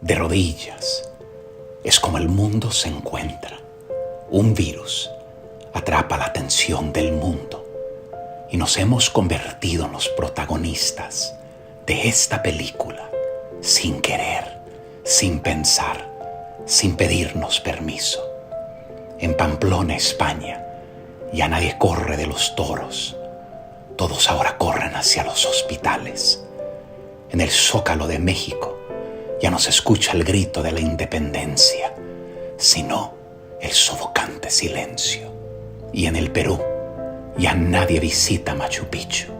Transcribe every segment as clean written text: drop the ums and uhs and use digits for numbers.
de rodillas. Es como el mundo se encuentra. Un virus atrapa la atención del mundo y nos hemos convertido en los protagonistas de esta película sin querer, sin pensar, sin pedirnos permiso. En Pamplona, España, ya nadie corre de los toros. Todos ahora corren hacia los hospitales. En el Zócalo de México ya no se escucha el grito de la independencia, sino el sofocante silencio. Y en el Perú ya nadie visita Machu Picchu.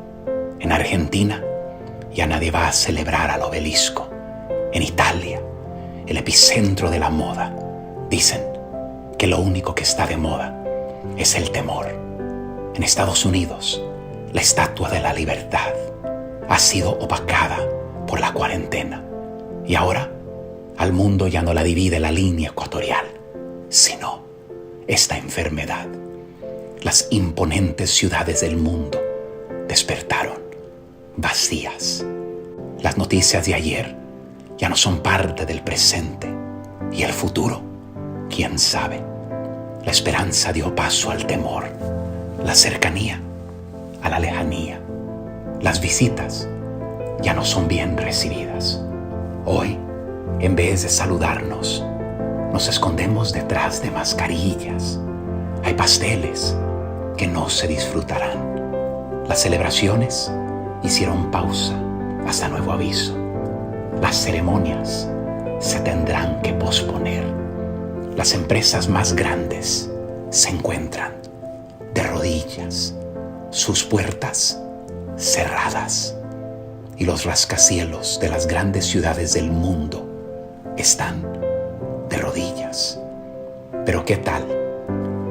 En Argentina ya nadie va a celebrar al obelisco. En Italia, el epicentro de la moda, dicen que lo único que está de moda es el temor. En Estados Unidos, la Estatua de la Libertad ha sido opacada por la cuarentena. Y ahora, al mundo ya no la divide la línea ecuatorial, sino esta enfermedad. Las imponentes ciudades del mundo despertaron vacías. Las noticias de ayer ya no son parte del presente. Y el futuro, quién sabe. La esperanza dio paso al temor, la cercanía a la lejanía. Las visitas ya no son bien recibidas. Hoy, en vez de saludarnos, nos escondemos detrás de mascarillas. Hay pasteles que no se disfrutarán. Las celebraciones hicieron pausa hasta nuevo aviso. Las ceremonias se tendrán que posponer. Las empresas más grandes se encuentran de rodillas, sus puertas cerradas, y los rascacielos de las grandes ciudades del mundo están de rodillas. Pero ¿qué tal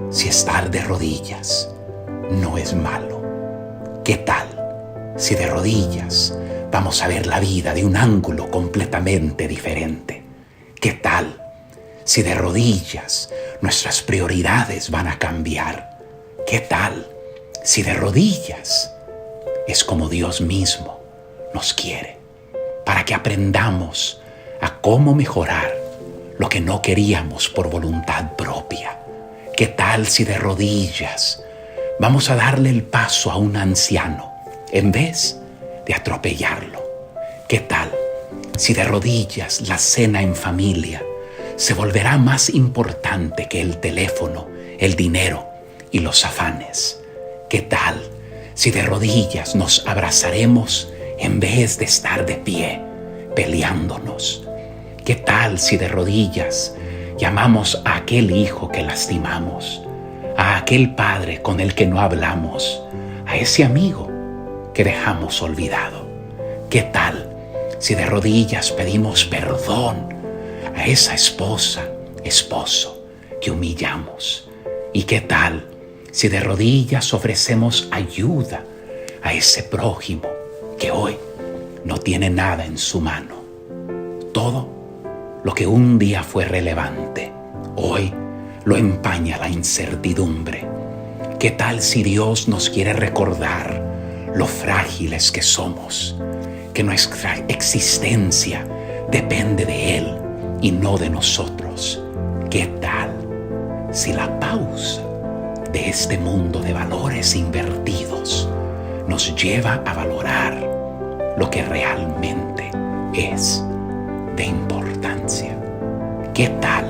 si estar de rodillas no es malo? ¿Qué tal si de rodillas vamos a ver la vida de un ángulo completamente diferente? ¿Qué tal si de rodillas nuestras prioridades van a cambiar? ¿Qué tal si de rodillas es como Dios mismo nos quiere, para que aprendamos a cómo mejorar lo que no queríamos por voluntad propia? ¿Qué tal si de rodillas vamos a darle el paso a un anciano en vez de atropellarlo? ¿Qué tal si de rodillas la cena en familia se volverá más importante que el teléfono, el dinero y los afanes? ¿Qué tal si de rodillas nos abrazaremos en vez de estar de pie peleándonos? ¿Qué tal si de rodillas llamamos a aquel hijo que lastimamos, a aquel padre con el que no hablamos, a ese amigo que dejamos olvidado? ¿Qué tal si de rodillas pedimos perdón a esa esposa, esposo que humillamos? ¿Y qué tal si de rodillas ofrecemos ayuda a ese prójimo que hoy no tiene nada en su mano? Todo lo que un día fue relevante, hoy lo empaña la incertidumbre. ¿Qué tal si Dios nos quiere recordar lo frágiles que somos, que nuestra existencia depende de Él y no de nosotros? ¿Qué tal si la pausa de este mundo de valores invertidos nos lleva a valorar lo que realmente es de importancia? ¿Qué tal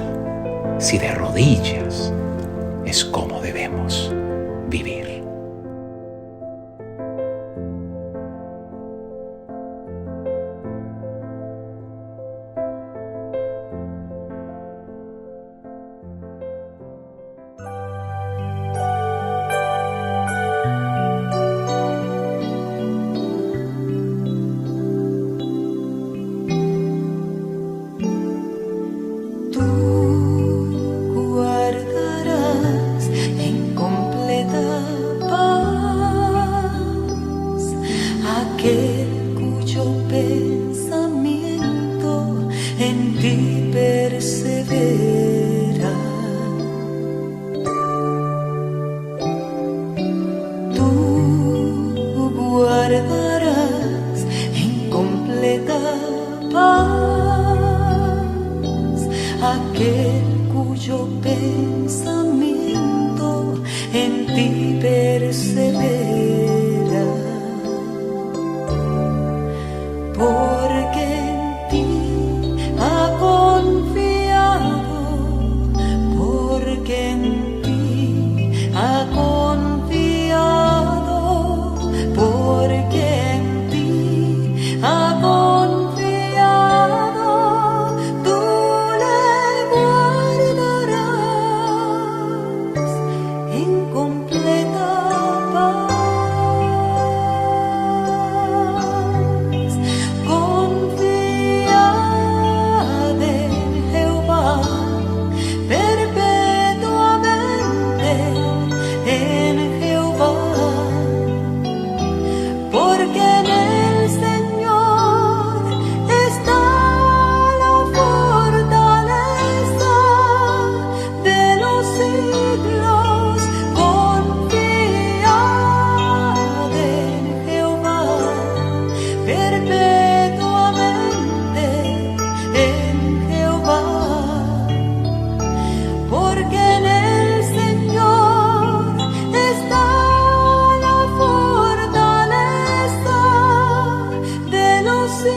si de rodillas es como debemos vivir? Cuyo pensamiento en ti persevera. Tú guardarás en completa paz aquel cuyo pensamiento en ti persevera, porque en ti ha confiado, porque en ti ha confiado, porque en ti ha confiado, tú le guardarás en completa paz. Confiad en Jehová perpetuamente, en Jehová, porque en el Señor está la fortaleza de los siglos. Confiad en Jehová perpetuamente, en Jehová, porque en el Señor está la fortaleza de los siglos.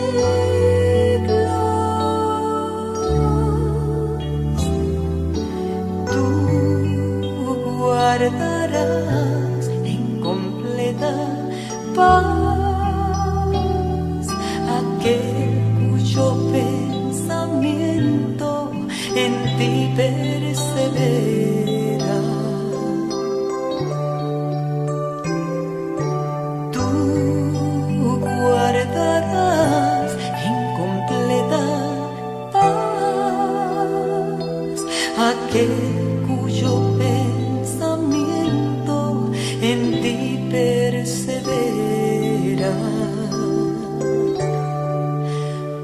Tú guardarás en completa paz aquel cuyo pensamiento en ti persevera. Tú guardarás en completa paz aquel cuyo pensamiento en ti persevera,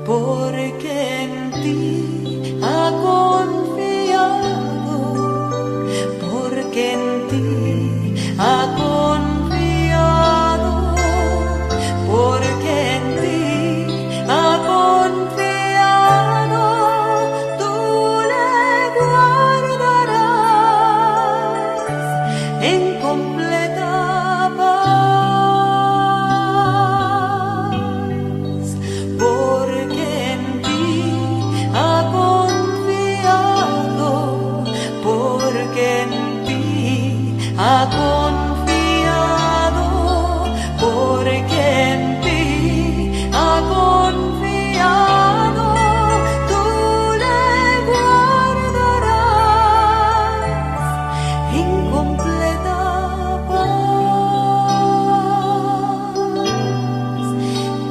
porque en ti ha confiado, porque en ti ha confiado, porque en ti ha confiado, tú le guardarás en completa paz, porque en ti ha confiado, porque en ti ha confiado, porque en ti ha confiado, tú le guardarás en completa paz,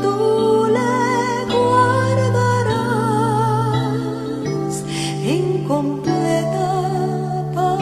tú le guardarás en completa paz.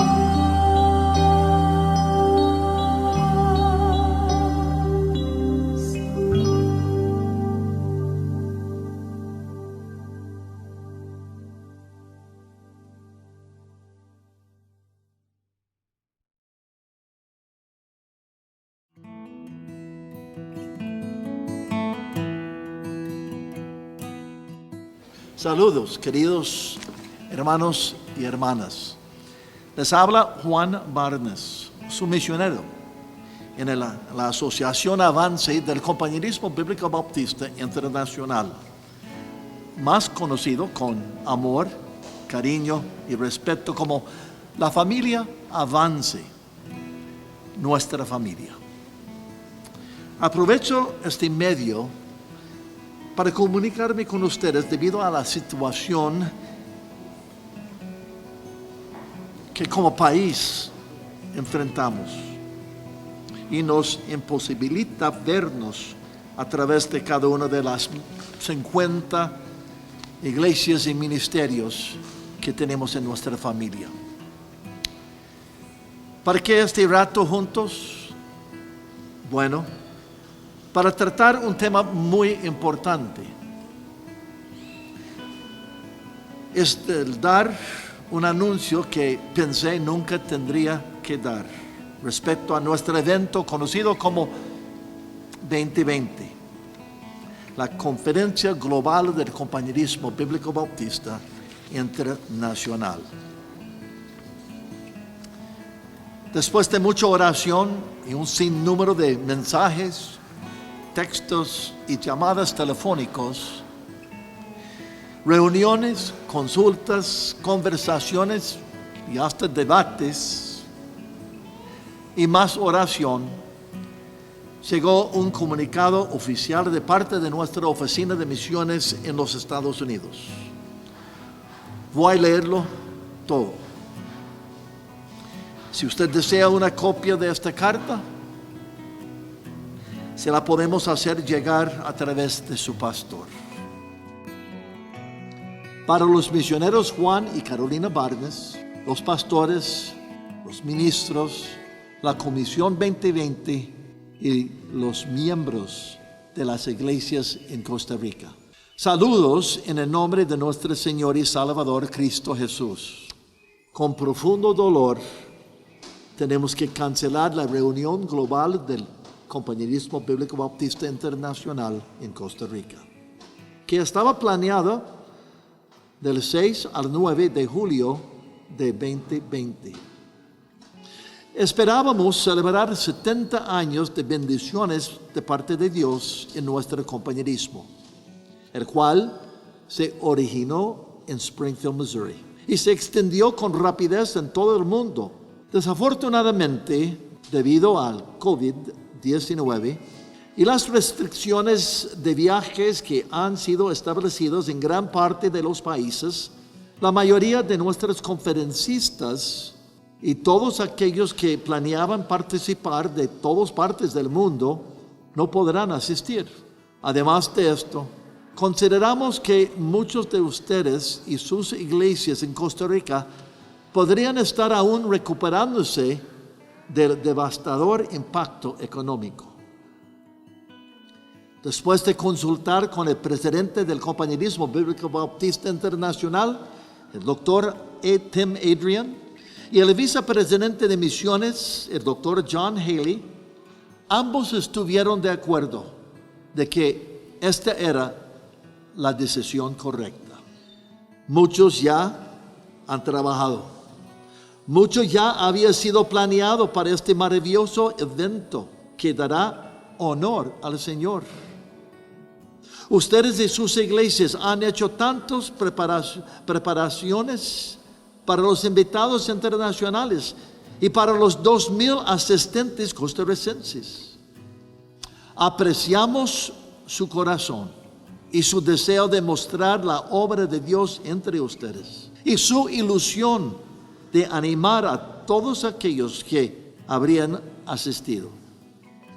Saludos, queridos hermanos y hermanas. Les habla Juan Barnes, su misionero en la Asociación Avance del Compañerismo Bíblico Bautista Internacional, más conocido con amor, cariño y respeto como la familia Avance, nuestra familia. Aprovecho este medio para comunicarme con ustedes debido a la situación que como país enfrentamos y nos imposibilita vernos a través de cada una de las 50 iglesias y ministerios que tenemos en nuestra familia. ¿Para qué este rato juntos? Bueno, para tratar un tema muy importante. Es el dar un anuncio que pensé nunca tendría que dar respecto a nuestro evento conocido como 2020, la Conferencia Global del Compañerismo Bíblico Bautista internacional. Después de mucha oración y un sinnúmero de mensajes, textos y llamadas telefónicos, reuniones, consultas, conversaciones y hasta debates y más oración, llegó un comunicado oficial de parte de nuestra oficina de misiones en los Estados Unidos. Voy a leerlo todo. Si usted desea una copia de esta carta, se la podemos hacer llegar a través de su pastor. Para los misioneros Juan y Carolina Barnes, los pastores, los ministros, la Comisión 2020 y los miembros de las iglesias en Costa Rica. Saludos en el nombre de nuestro Señor y Salvador Cristo Jesús. Con profundo dolor tenemos que cancelar la reunión global del Compañerismo Bíblico Bautista Internacional en Costa Rica, que estaba planeada del 6 al 9 de julio de 2020. Esperábamos celebrar 70 años de bendiciones de parte de Dios en nuestro compañerismo, el cual se originó en Springfield, Missouri, y se extendió con rapidez en todo el mundo. Desafortunadamente, debido al COVID-19 y las restricciones de viajes que han sido establecidas en gran parte de los países, la mayoría de nuestros conferencistas y todos aquellos que planeaban participar de todas partes del mundo no podrán asistir. Además de esto, consideramos que muchos de ustedes y sus iglesias en Costa Rica podrían estar aún recuperándose del devastador impacto económico. Después de consultar con el presidente del Compañerismo Bíblico Bautista Internacional, el doctor Tim Adrian, y el vicepresidente de misiones, el doctor John Haley, ambos estuvieron de acuerdo de que esta era la decisión correcta. Muchos ya han trabajado. Mucho ya había sido planeado para este maravilloso evento que dará honor al Señor. Ustedes y sus iglesias han hecho tantas preparaciones para los invitados internacionales y para los 2,000 asistentes costarricenses. Apreciamos su corazón y su deseo de mostrar la obra de Dios entre ustedes y su ilusión de animar a todos aquellos que habrían asistido.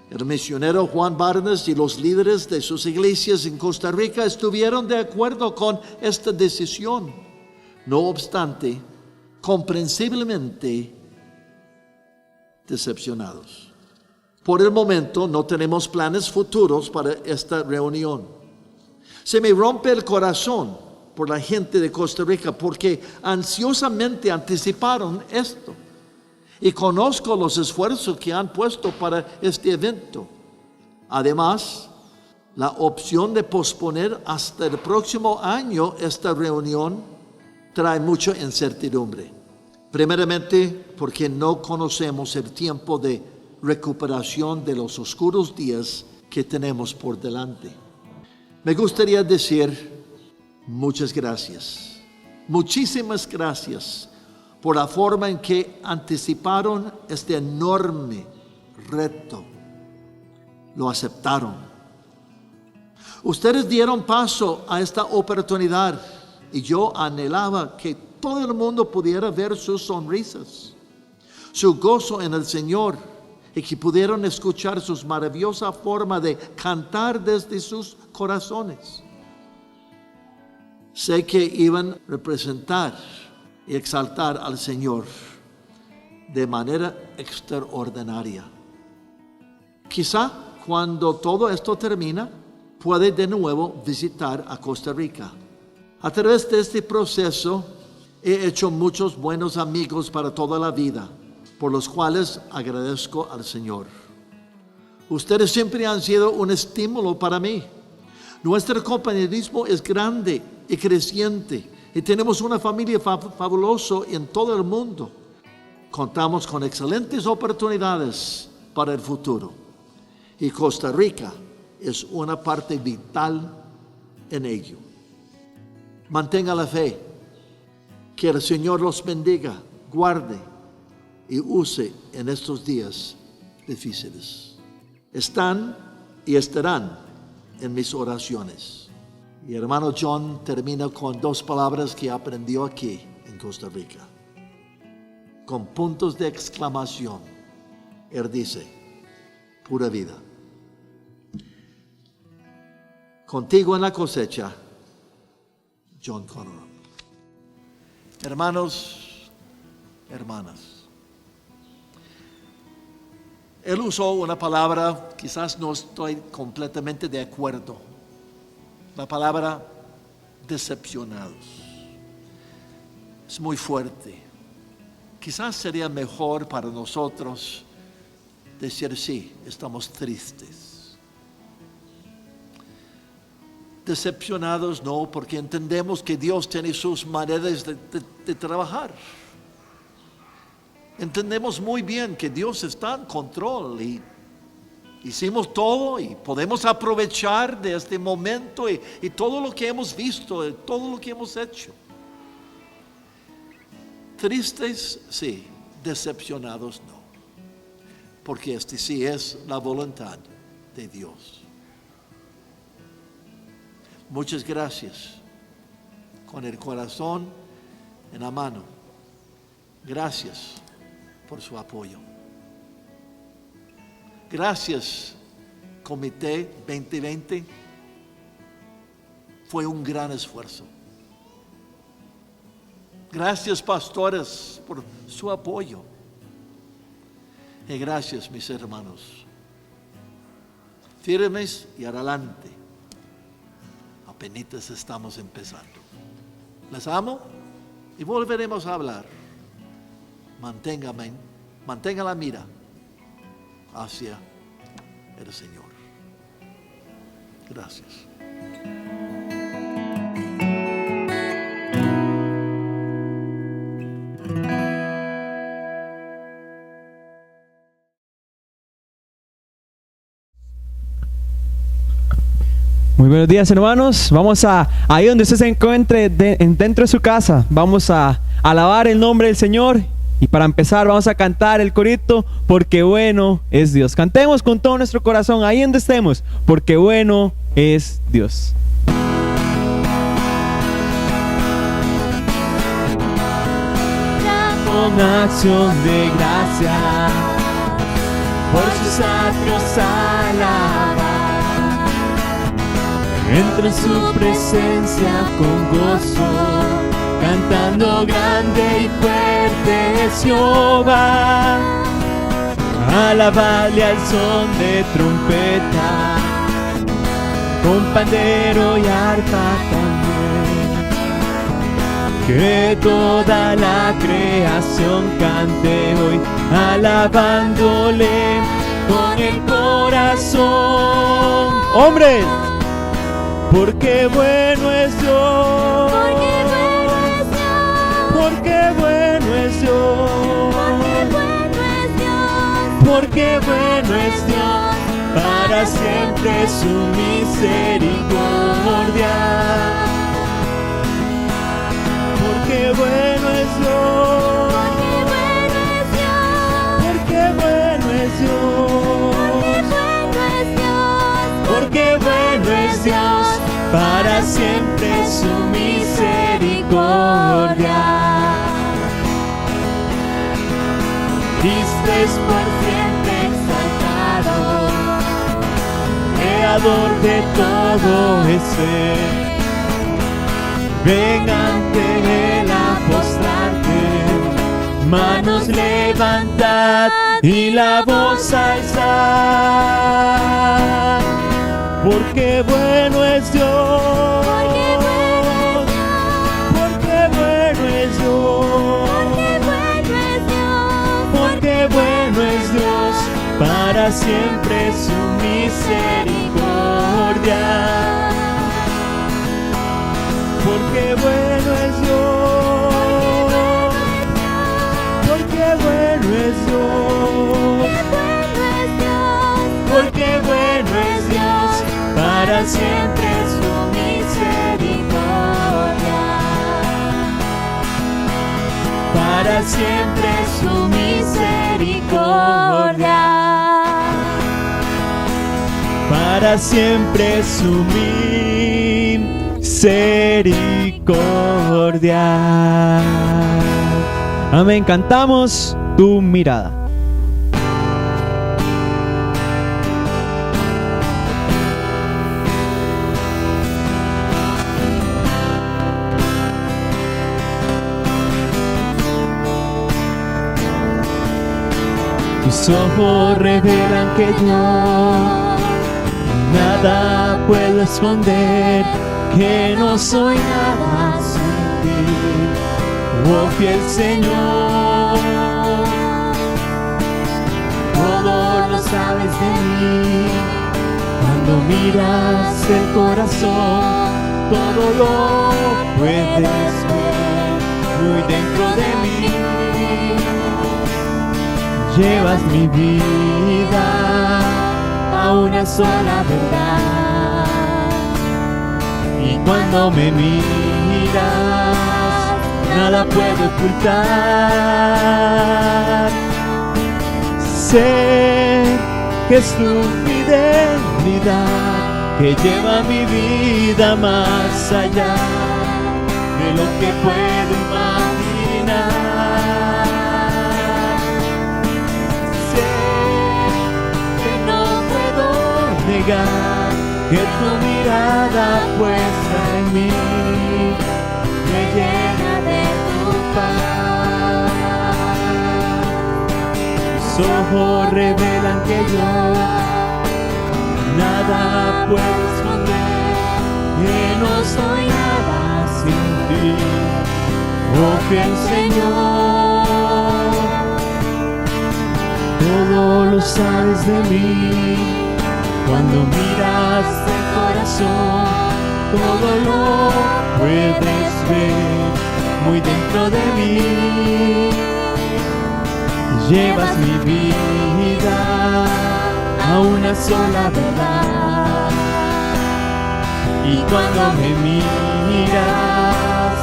El misionero Juan Barnes y los líderes de sus iglesias en Costa Rica estuvieron de acuerdo con esta decisión. No obstante, comprensiblemente decepcionados. Por el momento no tenemos planes futuros para esta reunión. Se me rompe el corazón por la gente de Costa Rica porque ansiosamente anticiparon esto. Y conozco los esfuerzos que han puesto para este evento. Además, la opción de posponer hasta el próximo año esta reunión trae mucha incertidumbre. Primeramente, porque no conocemos el tiempo de recuperación de los oscuros días que tenemos por delante. Me gustaría decir muchas gracias, muchísimas gracias por la forma en que anticiparon este enorme reto. Lo aceptaron. Ustedes dieron paso a esta oportunidad y yo anhelaba que todo el mundo pudiera ver sus sonrisas, su gozo en el Señor y que pudieran escuchar su maravillosa forma de cantar desde sus corazones. Sé que iban a representar y exaltar al Señor de manera extraordinaria. Quizá cuando todo esto termina, puede de nuevo visitar a Costa Rica. A través de este proceso he hecho muchos buenos amigos para toda la vida, por los cuales agradezco al Señor. Ustedes siempre han sido un estímulo para mí. Nuestro compañerismo es grande y creciente y tenemos una familia fabulosa en todo el mundo. Contamos con excelentes oportunidades para el futuro y Costa Rica es una parte vital en ello. Mantenga la fe. Que el Señor los bendiga, guarde y use en estos días difíciles. Están y estarán en mis oraciones. Y hermano John termina con 2 palabras que aprendió aquí en Costa Rica. Con puntos de exclamación. Él dice, pura vida. Contigo en la cosecha, John Connor. Hermanos, hermanas, él usó una palabra, quizás no estoy completamente de acuerdo, la palabra decepcionados. Es muy fuerte. Quizás sería mejor para nosotros decir sí, estamos tristes. Decepcionados no, porque entendemos que Dios tiene sus maneras de trabajar. Entendemos muy bien que Dios está en control y hicimos todo y podemos aprovechar de este momento y todo lo que hemos visto, todo lo que hemos hecho. Tristes, sí, decepcionados no, porque este sí es la voluntad de Dios. Muchas gracias, con el corazón en la mano. Gracias por su apoyo. Gracias, Comité 2020. Fue un gran esfuerzo. Gracias, pastores, por su apoyo. Y gracias, mis hermanos. Firmes y adelante. Apenas estamos empezando. Les amo y volveremos a hablar. Mantenga la mira hacia el Señor. Gracias. Muy buenos días, hermanos. Vamos ahí donde usted se encuentre dentro de su casa, vamos a alabar el nombre del Señor. Y para empezar vamos a cantar el corito, porque bueno es Dios. Cantemos con todo nuestro corazón ahí donde estemos, porque bueno es Dios. Con acción de gracia por sus atrios alabar. Entra en su presencia con gozo, cantando grande y fuerte es Jehová. Alabarle al son de trompeta, con pandero y arpa también. Que toda la creación cante hoy, alabándole con el corazón. ¡Hombres! Porque bueno es Dios, porque bueno es Dios, porque bueno es Dios, para siempre su misericordia. Porque bueno es Dios, porque bueno es Dios, porque bueno es Dios, para siempre su misericordia. Cristo es por siempre exaltado, creador de todo es Él. Ven ante Él a postrarte, manos levantad y la voz alzad. Porque bueno es Dios, porque bueno es Dios, porque bueno es Dios, para siempre su misericordia. porque bueno es Dios, porque bueno es Dios, porque bueno es Dios, para siempre su misericordia, para siempre su misericordia, para siempre su misericordia. Amén. Cantamos Tu Mirada. Tus ojos revelan que yo nada puedo esconder, que no soy nada sin ti, oh fiel Señor. Todo lo sabes de mí, cuando miras el corazón, todo lo puedes ver muy dentro de mí. Llevas mi vida a una sola verdad, y cuando me miras nada puedo ocultar. Sé que es tu fidelidad que lleva mi vida más allá de lo que puedo imaginar. Sé que no puedo negar que tu mirada puesta en mí me llena de tu paz. Tus ojos revelan que yo nada puedo esconder, que no soy nada sin ti, oh fiel Señor. Todo lo sabes de mí, cuando miras el corazón, todo lo puedes ver muy dentro de mí. Llevas mi vida a una sola verdad, y cuando me miras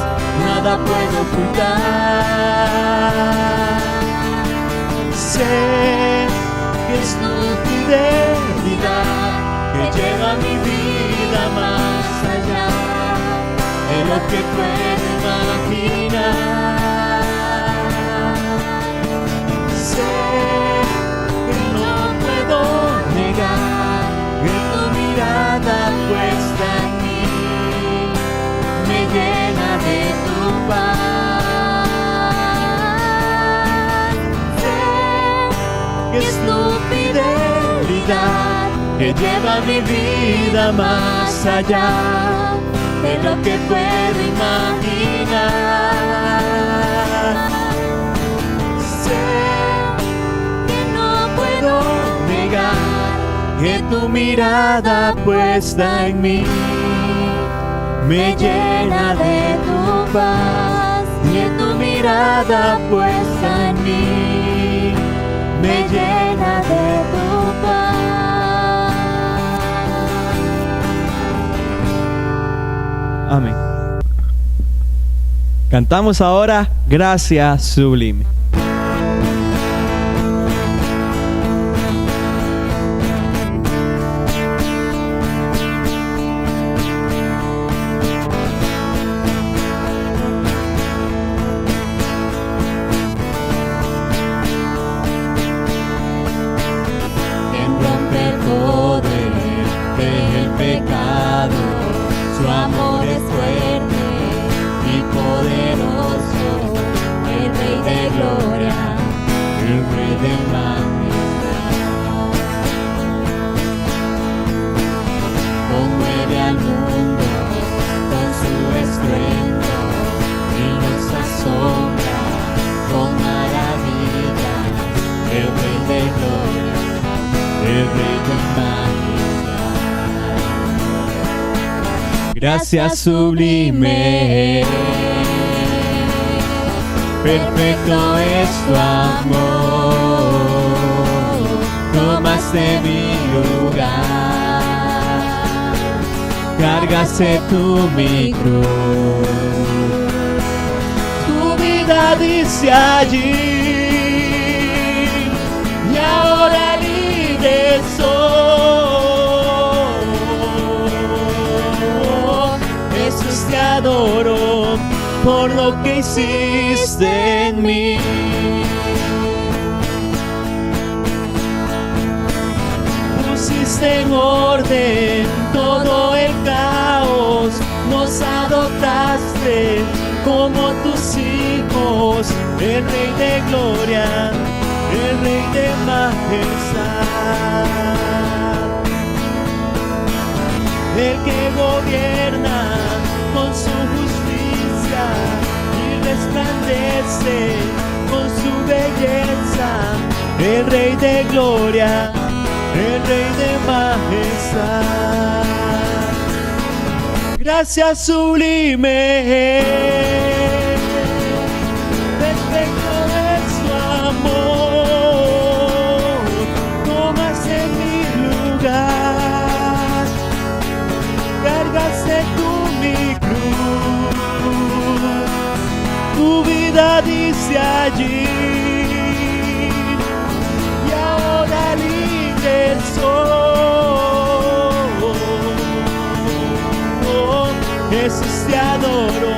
nada puedo ocultar. Sé que es tu fidelidad que lleva mi vida más allá de lo que puedo imaginar. Sé que no puedo negar que tu mirada puesta en mí me llena de tu paz. Sé que es tu fidelidad que lleva mi vida más allá de lo que puedo imaginar. Sé que no puedo negar que tu mirada puesta en mí me llena de tu paz, que tu mirada puesta en mí me llena de tu paz. Amén. Cantamos ahora Gracia Sublime. Pecado, su amor es fuerte y poderoso, el Rey de gloria. gracia sublime. Perfecto es tu amor, tomaste mi lugar, cargaste tú mi cruz. Tu vida dice allí, y ahora libre soy. Jesús, te adoro por lo que hiciste en mí. Pusiste en orden todo el caos, nos adoptaste como tus hijos, el Rey de gloria, el Rey de majestad, el que gobierna con su justicia y resplandece con su belleza, el Rey de gloria, el Rey de majestad. Gracia sublime, perfecto es tu amor, tomaste mi lugar, cargaste tú mi cruz. Tu vida dice allí, y ahora libre soy. Jesús, te adoro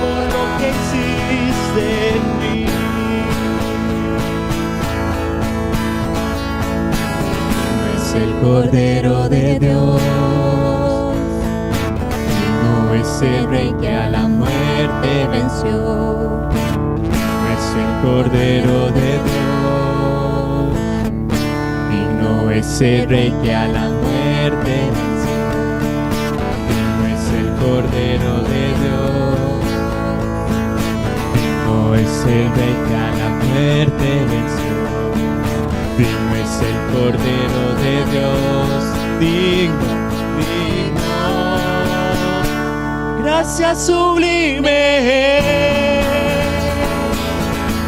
por lo que hiciste en mí. No es el Cordero de Dios, no es el Rey que a la muerte venció. No es el Cordero de Dios, y no es el Rey que a la muerte venció. Cordero de Dios, digno es el Rey que a la muerte venció. Digno es el Cordero de Dios, digno, digno. Gracia sublime,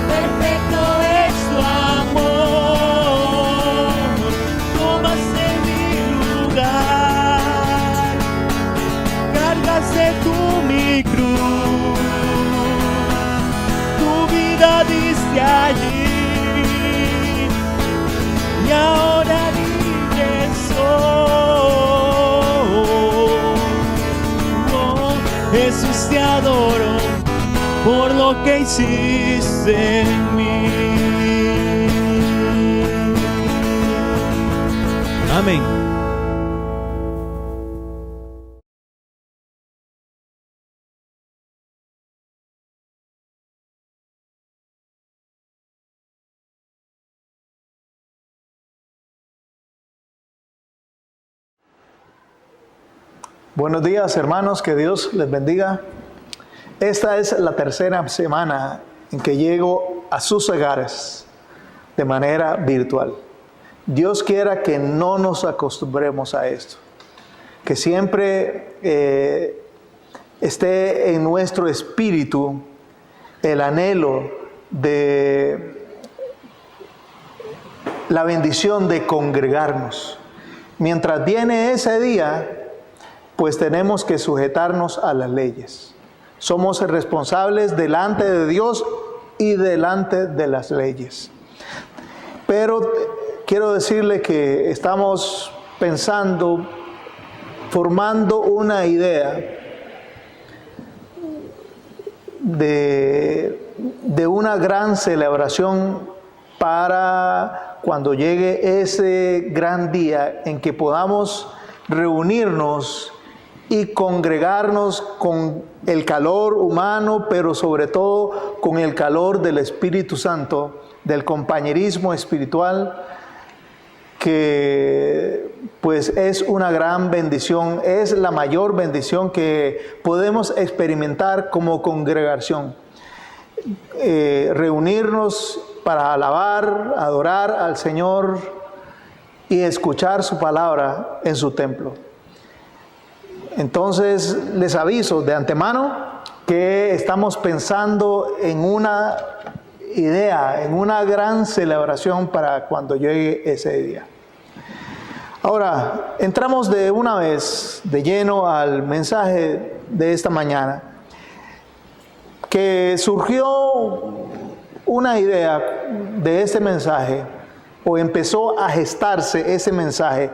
perfecto es tu amor, tomaste mi lugar, cargaste tú mi cruz. Tu vida diste allí, y ahora libre soy. Oh, Jesús, te adoro por lo que hiciste en mí. Amén. Buenos días, hermanos, que Dios les bendiga. Esta es la tercera semana en que llego a sus hogares de manera virtual. Dios quiera que no nos acostumbremos a esto, que siempre esté en nuestro espíritu el anhelo de la bendición de congregarnos. Mientras viene ese día, pues tenemos que sujetarnos a las leyes. Somos responsables delante de Dios y delante de las leyes. Pero quiero decirle que estamos pensando, formando una idea de una gran celebración para cuando llegue ese gran día en que podamos reunirnos y congregarnos con el calor humano, pero sobre todo con el calor del Espíritu Santo, del compañerismo espiritual, que pues es una gran bendición, es la mayor bendición que podemos experimentar como congregación. Reunirnos para alabar, adorar al Señor y escuchar su palabra en su templo. Entonces les aviso de antemano que estamos pensando en una idea, en una gran celebración para cuando llegue ese día. Ahora, entramos de una vez de lleno al mensaje de esta mañana, que surgió una idea de este mensaje, o empezó a gestarse ese mensaje,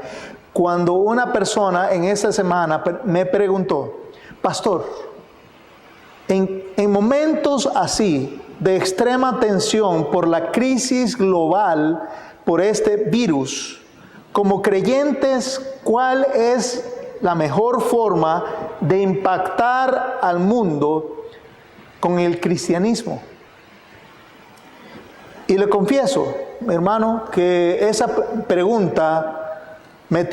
cuando una persona en esta semana me preguntó: pastor, en momentos así de extrema tensión por la crisis global, por este virus, como creyentes, ¿cuál es la mejor forma de impactar al mundo con el cristianismo? Y le confieso, hermano, que esa pregunta me ha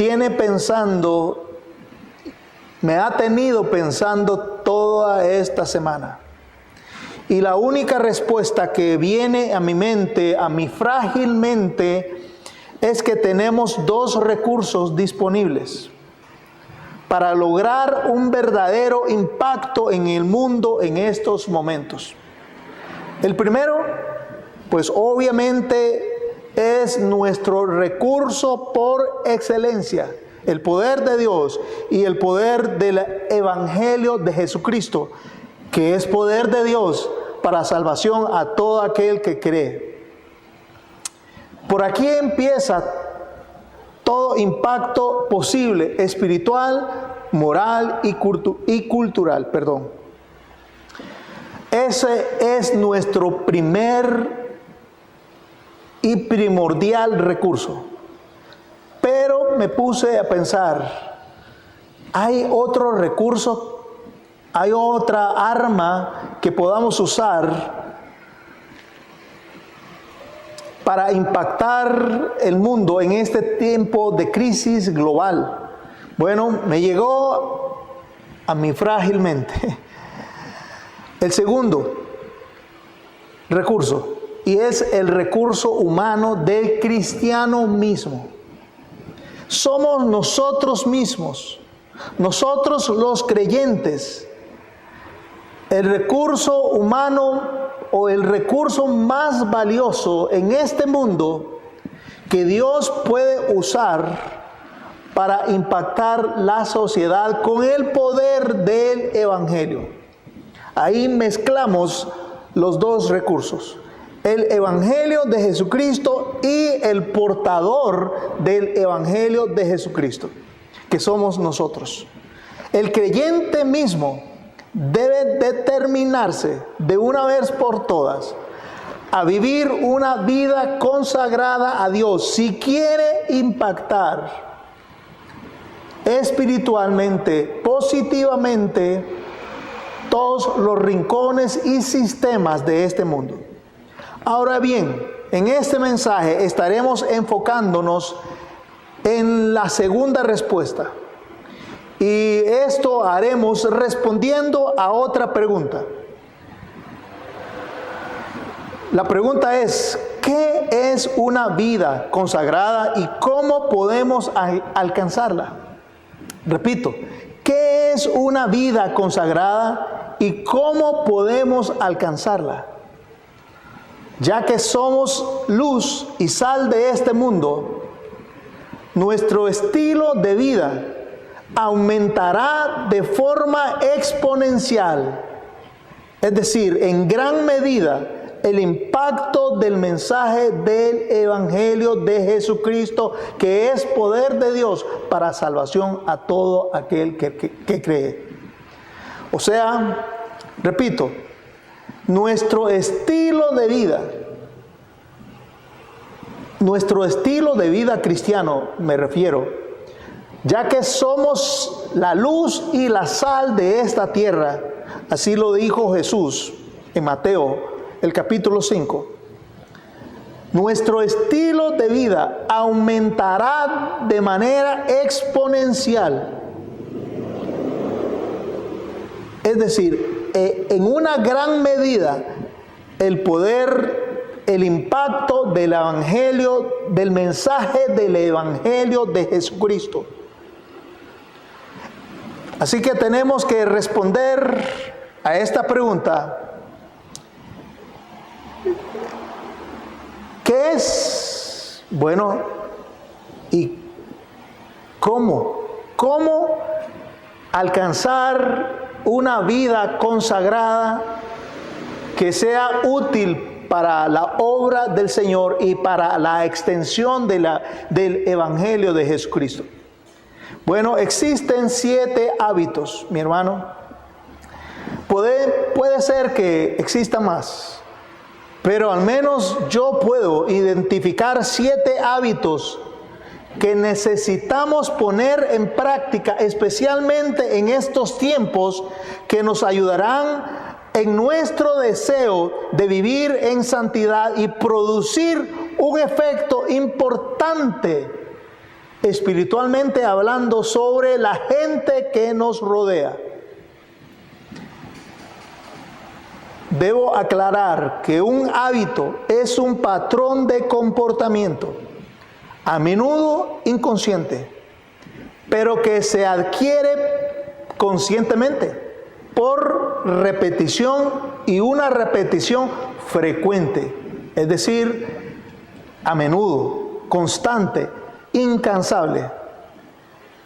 tenido pensando toda esta semana. Y la única respuesta que viene a mi mente, a mi frágil mente, es que tenemos dos recursos disponibles para lograr un verdadero impacto en el mundo en estos momentos. El primero, pues obviamente, es nuestro recurso por excelencia, el poder de Dios y el poder del Evangelio de Jesucristo, que es poder de Dios para salvación a todo aquel que cree. Por aquí empieza todo impacto posible, espiritual, moral y cultural. Ese es nuestro primer y primordial recurso. Pero me puse a pensar, ¿hay otro recurso? ¿Hay otra arma que podamos usar para impactar el mundo en este tiempo de crisis global? Bueno, me llegó a mi frágil mente el segundo recurso, y es el recurso humano del cristiano mismo. Somos nosotros mismos, nosotros los creyentes, el recurso humano o el recurso más valioso en este mundo que Dios puede usar para impactar la sociedad con el poder del Evangelio. Ahí mezclamos los dos recursos: el Evangelio de Jesucristo y el portador del Evangelio de Jesucristo, que somos nosotros. El creyente mismo debe determinarse de una vez por todas a vivir una vida consagrada a Dios si quiere impactar espiritualmente, positivamente, todos los rincones y sistemas de este mundo. Ahora bien, en este mensaje estaremos enfocándonos en la segunda respuesta. Y esto haremos respondiendo a otra pregunta. La pregunta es: ¿qué es una vida consagrada y cómo podemos alcanzarla? Repito, ¿qué es una vida consagrada y cómo podemos alcanzarla? Ya que somos luz y sal de este mundo, nuestro estilo de vida aumentará de forma exponencial, es decir, en gran medida, el impacto del mensaje del Evangelio de Jesucristo, que es poder de Dios para salvación a todo aquel que cree. O sea, repito, nuestro estilo de vida cristiano, me refiero, ya que somos la luz y la sal de esta tierra, así lo dijo Jesús en Mateo, el capítulo 5. Nuestro estilo de vida aumentará de manera exponencial. Es decir, en una gran medida, el poder, el impacto del Evangelio, del mensaje del Evangelio de Jesucristo. Así que tenemos que responder a esta pregunta. ¿Qué es? Bueno, ¿y cómo? ¿Cómo alcanzar una vida consagrada que sea útil para la obra del Señor y para la extensión del Evangelio de Jesucristo? Bueno, existen 7 hábitos, mi hermano. Puede ser que exista más, pero al menos yo puedo identificar 7 hábitos que necesitamos poner en práctica, especialmente en estos tiempos, que nos ayudarán en nuestro deseo de vivir en santidad y producir un efecto importante, espiritualmente hablando, sobre la gente que nos rodea. Debo aclarar que un hábito es un patrón de comportamiento, a menudo inconsciente, pero que se adquiere conscientemente por repetición, y una repetición frecuente, es decir, a menudo, constante, incansable.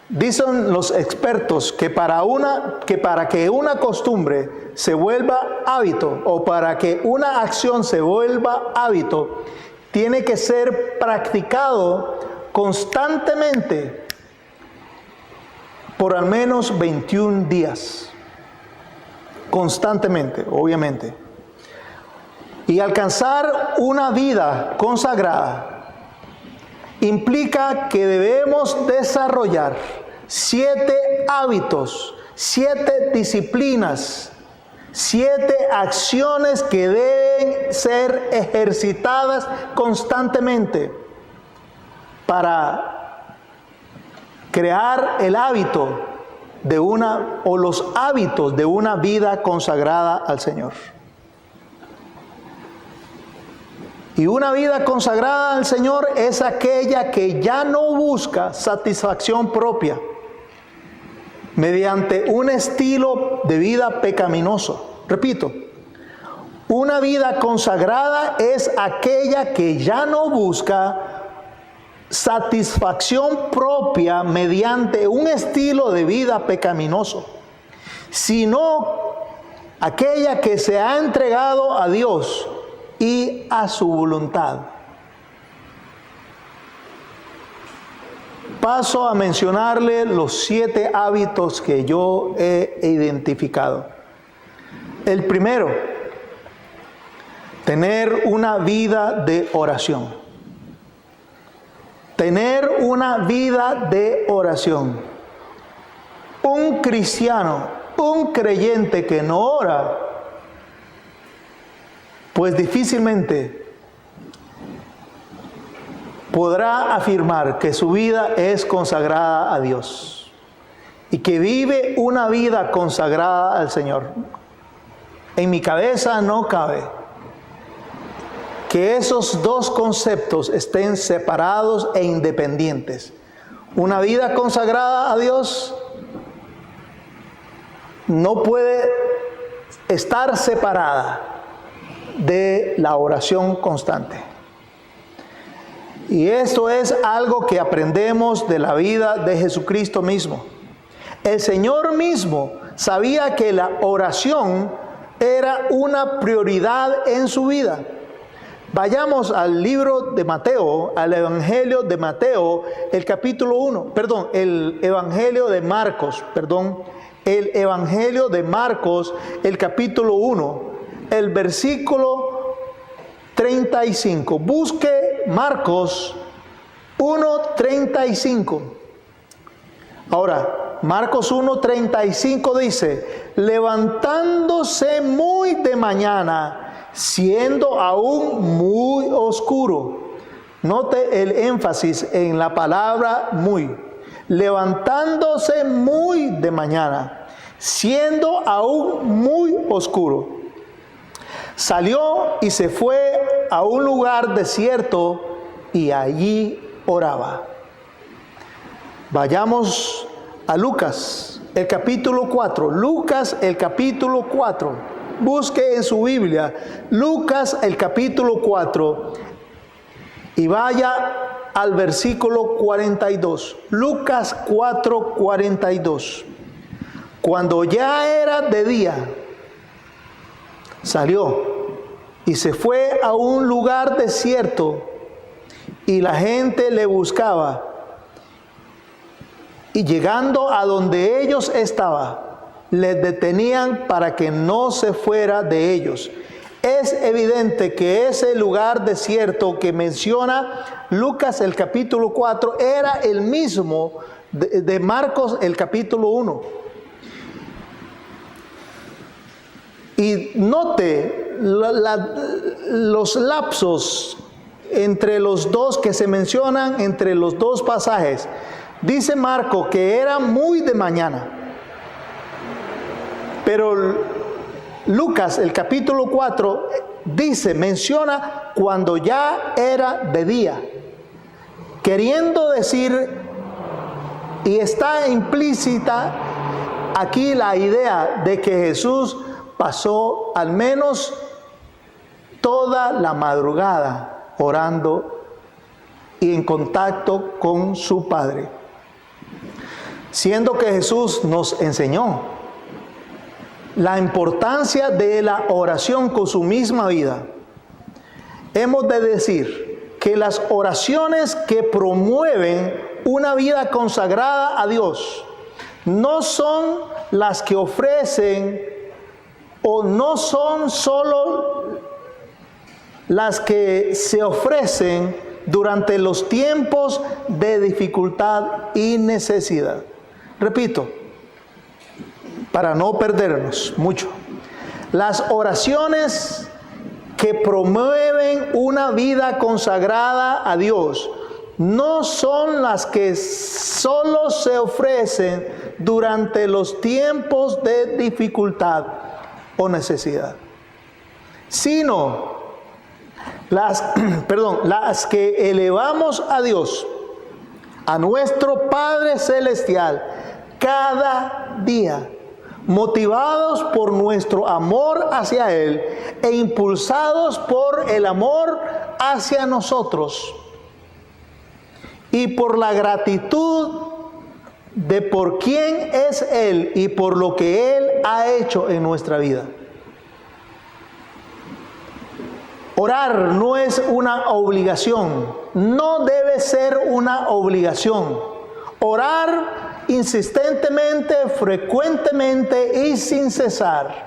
Dicen los expertos que para que una costumbre se vuelva hábito, o para que una acción se vuelva hábito, tiene que ser practicado constantemente por al menos 21 días. Constantemente, obviamente. Y alcanzar una vida consagrada implica que debemos desarrollar 7 hábitos, 7 disciplinas, 7 acciones que deben ser ejercitadas constantemente para crear el hábito de los hábitos de una vida consagrada al Señor. Y una vida consagrada al Señor es aquella que ya no busca satisfacción propia mediante un estilo de vida pecaminoso. Repito, una vida consagrada es aquella que ya no busca satisfacción propia mediante un estilo de vida pecaminoso, sino aquella que se ha entregado a Dios y a su voluntad. Paso a mencionarle los 7 hábitos que yo he identificado. El primero, tener una vida de oración. Tener una vida de oración. Un cristiano, un creyente que no ora, pues difícilmente podrá afirmar que su vida es consagrada a Dios y que vive una vida consagrada al Señor. En mi cabeza no cabe que esos dos conceptos estén separados e independientes. Una vida consagrada a Dios no puede estar separada de la oración constante. Y esto es algo que aprendemos de la vida de Jesucristo mismo. El Señor mismo sabía que la oración era una prioridad en su vida. Vayamos al libro de Mateo, al Evangelio de Mateo, el Evangelio de Marcos, el Evangelio de Marcos, el capítulo 1, el versículo 35. Busque Marcos 1:35. Ahora, Marcos 1:35 dice: levantándose muy de mañana, siendo aún muy oscuro. Note el énfasis en la palabra muy. Levantándose muy de mañana, siendo aún muy oscuro. Salió y se fue a un lugar desierto y allí oraba. Vayamos a Lucas, el capítulo 4. Lucas, el capítulo 4. Busque en su Biblia Lucas, el capítulo 4, y vaya al versículo 42. Lucas 4, 42. Cuando ya era de día, salió y se fue a un lugar desierto, y la gente le buscaba. Y llegando a donde ellos estaban, les detenían para que no se fuera de ellos. Es evidente que ese lugar desierto que menciona Lucas el capítulo 4 era el mismo de Marcos el capítulo 1. Y note los lapsos entre los dos que se mencionan, entre los dos pasajes. Dice Marco que era muy de mañana, pero Lucas, el capítulo 4, menciona cuando ya era de día, queriendo decir, y está implícita aquí la idea de que Jesús pasó al menos toda la madrugada orando y en contacto con su Padre. Siendo que Jesús nos enseñó la importancia de la oración con su misma vida, hemos de decir que las oraciones que promueven una vida consagrada a Dios no son las que ofrecen, o no son solo las que se ofrecen durante los tiempos de dificultad y necesidad. Repito, para no perdernos mucho, las oraciones que promueven una vida consagrada a Dios no son las que solo se ofrecen durante los tiempos de dificultad o necesidad, sino las que elevamos a Dios, a nuestro Padre Celestial, cada día, motivados por nuestro amor hacia Él e impulsados por el amor hacia nosotros y por la gratitud de por quién es Él y por lo que Él ha hecho en nuestra vida. Orar no es una obligación, no debe ser una obligación. Orar insistentemente, frecuentemente y sin cesar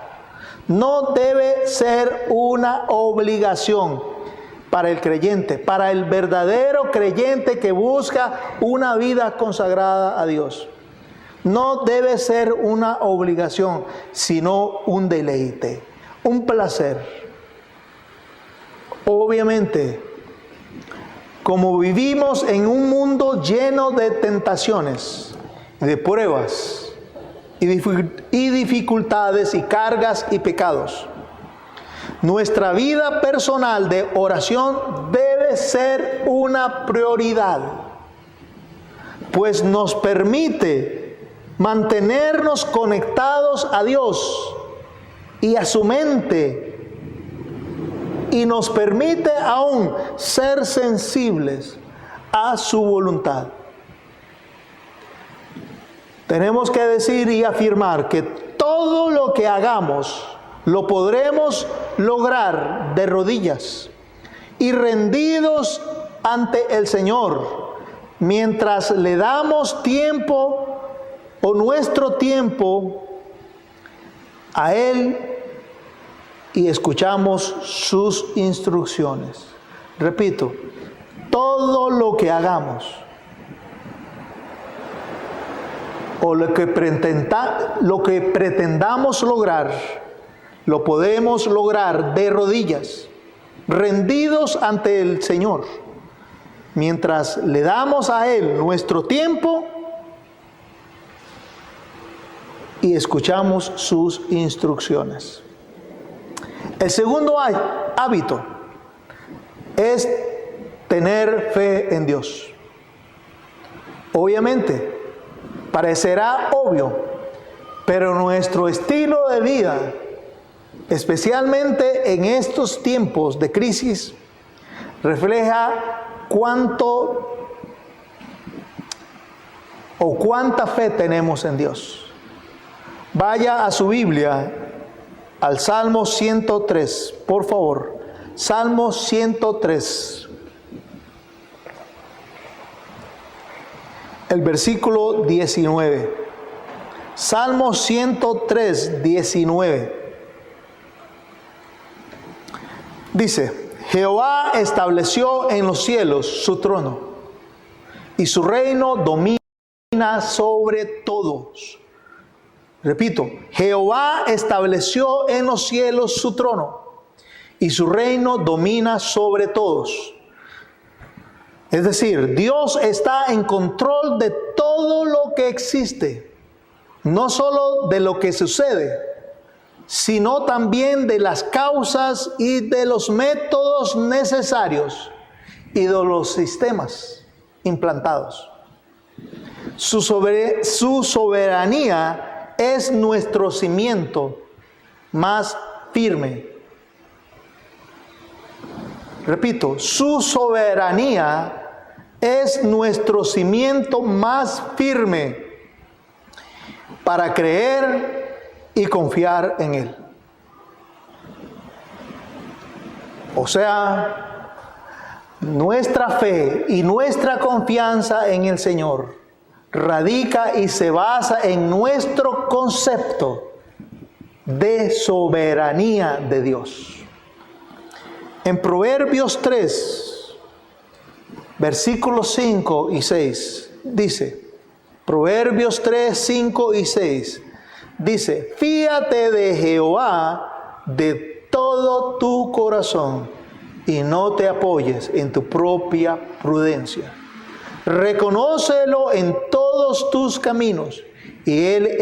no debe ser una obligación para el creyente, para el verdadero creyente que busca una vida consagrada a Dios. No debe ser una obligación, sino un deleite, un placer. Obviamente, como vivimos en un mundo lleno de tentaciones, de pruebas y dificultades y cargas y pecados, nuestra vida personal de oración debe ser una prioridad, pues nos permite mantenernos conectados a Dios y a su mente, y nos permite aún ser sensibles a su voluntad. Tenemos que decir y afirmar que todo lo que hagamos lo podremos lograr de rodillas y rendidos ante el Señor, mientras le damos tiempo o nuestro tiempo a Él y escuchamos sus instrucciones. Repito, todo lo que hagamos o lo que pretendamos lograr, lo podemos lograr de rodillas, rendidos ante el Señor, mientras le damos a Él nuestro tiempo y escuchamos sus instrucciones. El segundo hábito es tener fe en Dios. Obviamente, parecerá obvio Pero nuestro estilo de vida, especialmente en estos tiempos de crisis, refleja cuánto o cuánta fe tenemos en Dios. Vaya a su Biblia, al Salmo 103, por favor. Salmo 103. El versículo 19. Salmo 103, 19. Dice: Jehová estableció en los cielos su trono, y su reino domina sobre todos. Repito, Jehová estableció en los cielos su trono, y su reino domina sobre todos. Es decir, Dios está en control de todo lo que existe, no solo de lo que sucede, sino también de las causas y de los métodos necesarios y de los sistemas implantados. Su soberanía es nuestro cimiento más firme. Repito, su soberanía es nuestro cimiento más firme para creer y confiar en Él. O sea, nuestra fe y nuestra confianza en el Señor radica y se basa en nuestro concepto de soberanía de Dios. En Proverbios 3, versículos 5 y 6, dice, Proverbios 3, 5 y 6, dice: fíate de Jehová de todo tu corazón y no te apoyes en tu propia prudencia. Reconócelo en todos tus caminos y Él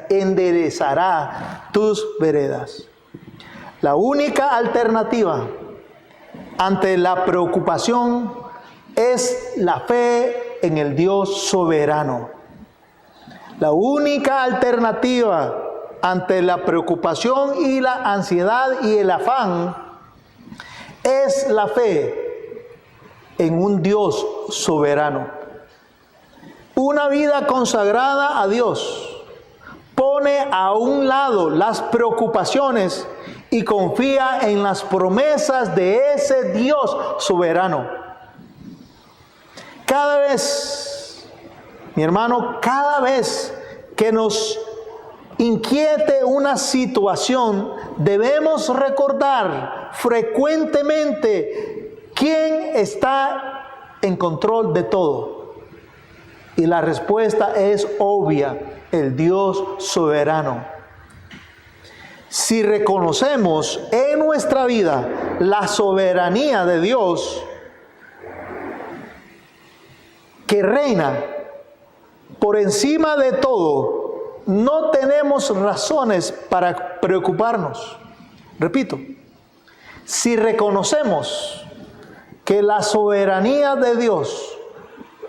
enderezará tus veredas. La única alternativa ante la preocupación es la fe en el Dios soberano. La única alternativa ante la preocupación y la ansiedad y el afán es la fe en un Dios soberano. Una vida consagrada a Dios pone a un lado las preocupaciones y confía en las promesas de ese Dios soberano. Cada vez, mi hermano, cada vez que nos inquiete una situación, debemos recordar frecuentemente quién está en control de todo. Y la respuesta es obvia: el Dios soberano. Si reconocemos en nuestra vida la soberanía de Dios que reina por encima de todo, no tenemos razones para preocuparnos. Repito, si reconocemos que la soberanía de Dios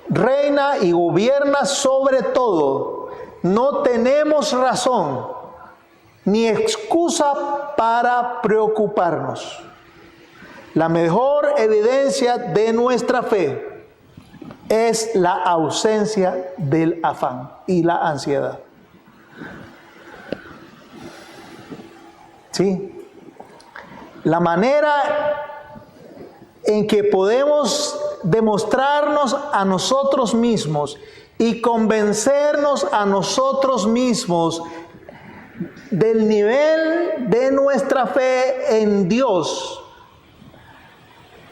reina y gobierna sobre todo, no tenemos razón ni excusa para preocuparnos. La mejor evidencia de nuestra fe es la ausencia del afán y la ansiedad. ¿Sí? La manera en que podemos demostrarnos a nosotros mismos y convencernos a nosotros mismos del nivel de nuestra fe en Dios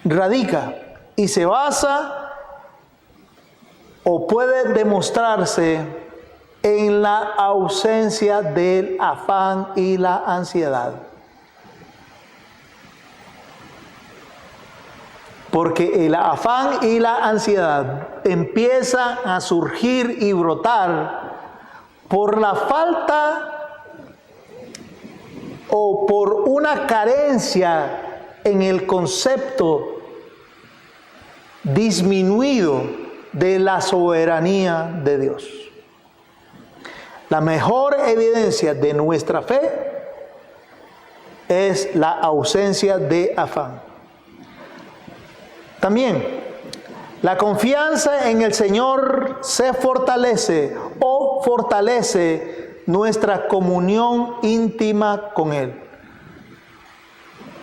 radica y se basa o puede demostrarse en la ausencia del afán y la ansiedad. Porque el afán y la ansiedad empiezan a surgir y brotar por la falta o por una carencia en el concepto disminuido de la soberanía de Dios. La mejor evidencia de nuestra fe es la ausencia de afán. También, la confianza en el Señor se fortalece o fortalece nuestra comunión íntima con Él.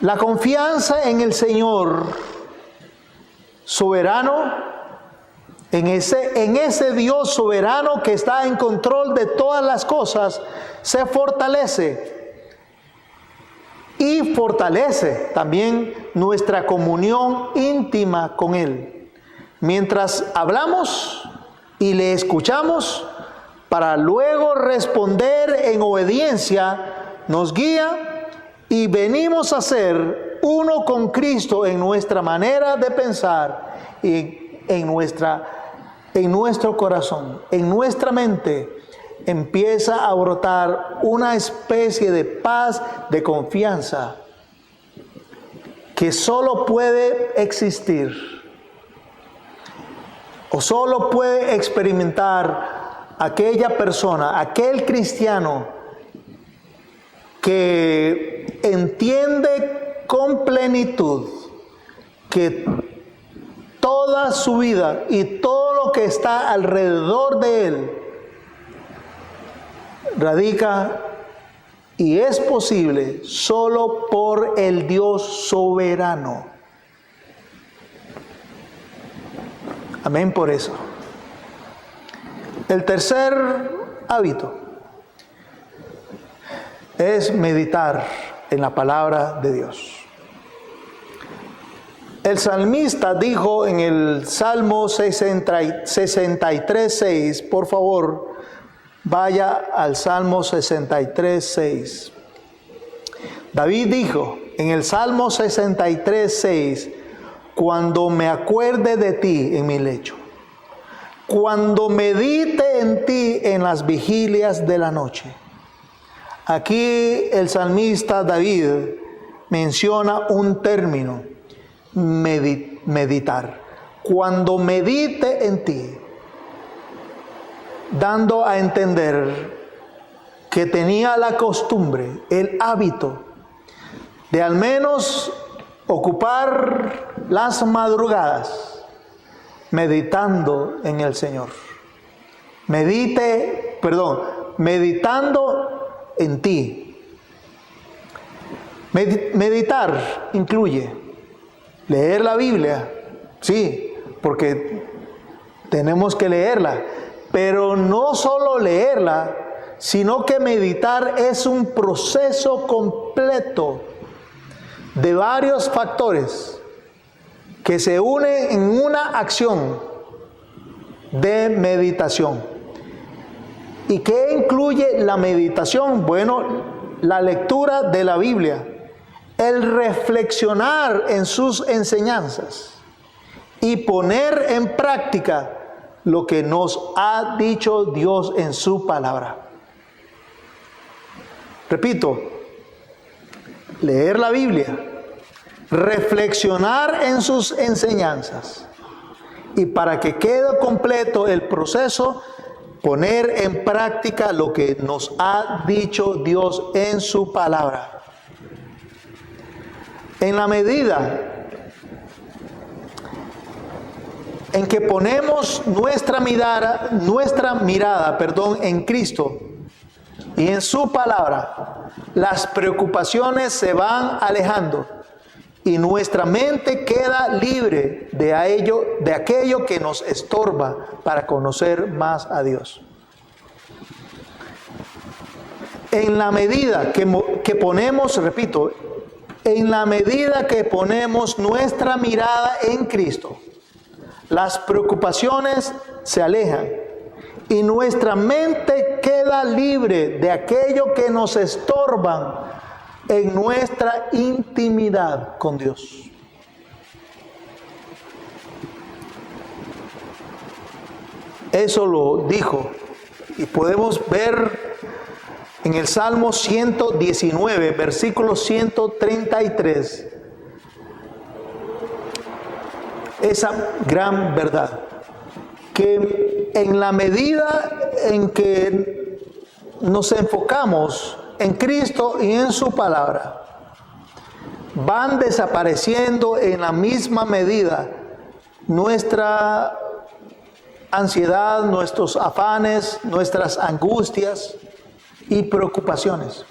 La confianza en el Señor soberano, en ese Dios soberano que está en control de todas las cosas, se fortalece. Y fortalece también nuestra comunión íntima con Él. Mientras hablamos y le escuchamos, para luego responder en obediencia, nos guía y venimos a ser uno con Cristo en nuestra manera de pensar y en nuestro corazón, en nuestra mente. Empieza a brotar una especie de paz, de confianza, que solo puede existir o solo puede experimentar aquella persona, aquel cristiano que entiende con plenitud que toda su vida y todo lo que está alrededor de él radica y es posible solo por el Dios soberano. Amén por eso. El tercer hábito es meditar en la palabra de Dios. El salmista dijo en el Salmo 63:6, por favor, vaya al Salmo 63:6. David dijo en el Salmo 63:6, cuando me acuerde de ti en mi lecho, cuando medite en ti en las vigilias de la noche. Aquí el salmista David menciona un término, meditar. Cuando medite en ti, dando a entender que tenía la costumbre, el hábito de al menos ocupar las madrugadas meditando en el Señor. Meditando en ti. Meditar incluye leer la Biblia, sí, porque tenemos que leerla, pero no solo leerla, sino que meditar es un proceso completo de varios factores que se unen en una acción de meditación. ¿Y qué incluye la meditación? Bueno, la lectura de la Biblia, el reflexionar en sus enseñanzas y poner en práctica lo que nos ha dicho Dios en su palabra. Repito, leer la Biblia, reflexionar en sus enseñanzas y para que quede completo el proceso, poner en práctica lo que nos ha dicho Dios en su palabra. En la medida en que ponemos nuestra mirada, en Cristo y en su palabra, las preocupaciones se van alejando y nuestra mente queda libre de aquello que nos estorba para conocer más a Dios. En la medida que ponemos, repito, en la medida que ponemos nuestra mirada en Cristo, las preocupaciones se alejan y nuestra mente queda libre de aquello que nos estorban en nuestra intimidad con Dios. Eso lo dijo y podemos ver en el Salmo 119, versículo 133, esa gran verdad, que en la medida en que nos enfocamos en Cristo y en su palabra, van desapareciendo en la misma medida nuestra ansiedad, nuestros afanes, nuestras angustias y preocupaciones.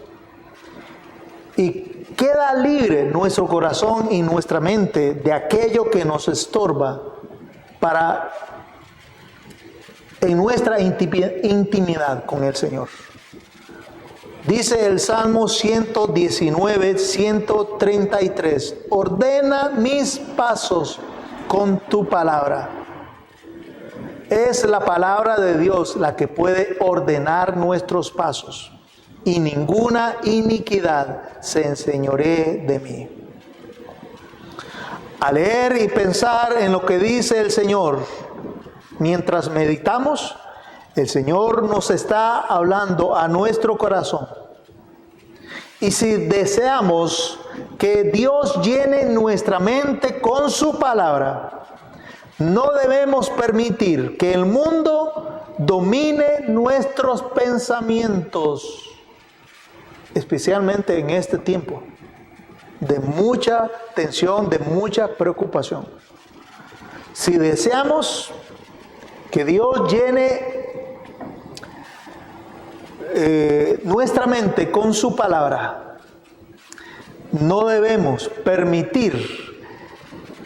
Y queda libre nuestro corazón y nuestra mente de aquello que nos estorba en nuestra intimidad con el Señor. Dice el Salmo 119, 133, ordena mis pasos con tu palabra. Es la palabra de Dios la que puede ordenar nuestros pasos, y ninguna iniquidad se enseñoree de mí. Al leer y pensar en lo que dice el Señor, mientras meditamos, el Señor nos está hablando a nuestro corazón. Y si deseamos que Dios llene nuestra mente con su palabra, no debemos permitir que el mundo domine nuestros pensamientos, especialmente en este tiempo de mucha tensión, de mucha preocupación. Si deseamos que Dios llene nuestra mente con su palabra, no debemos permitir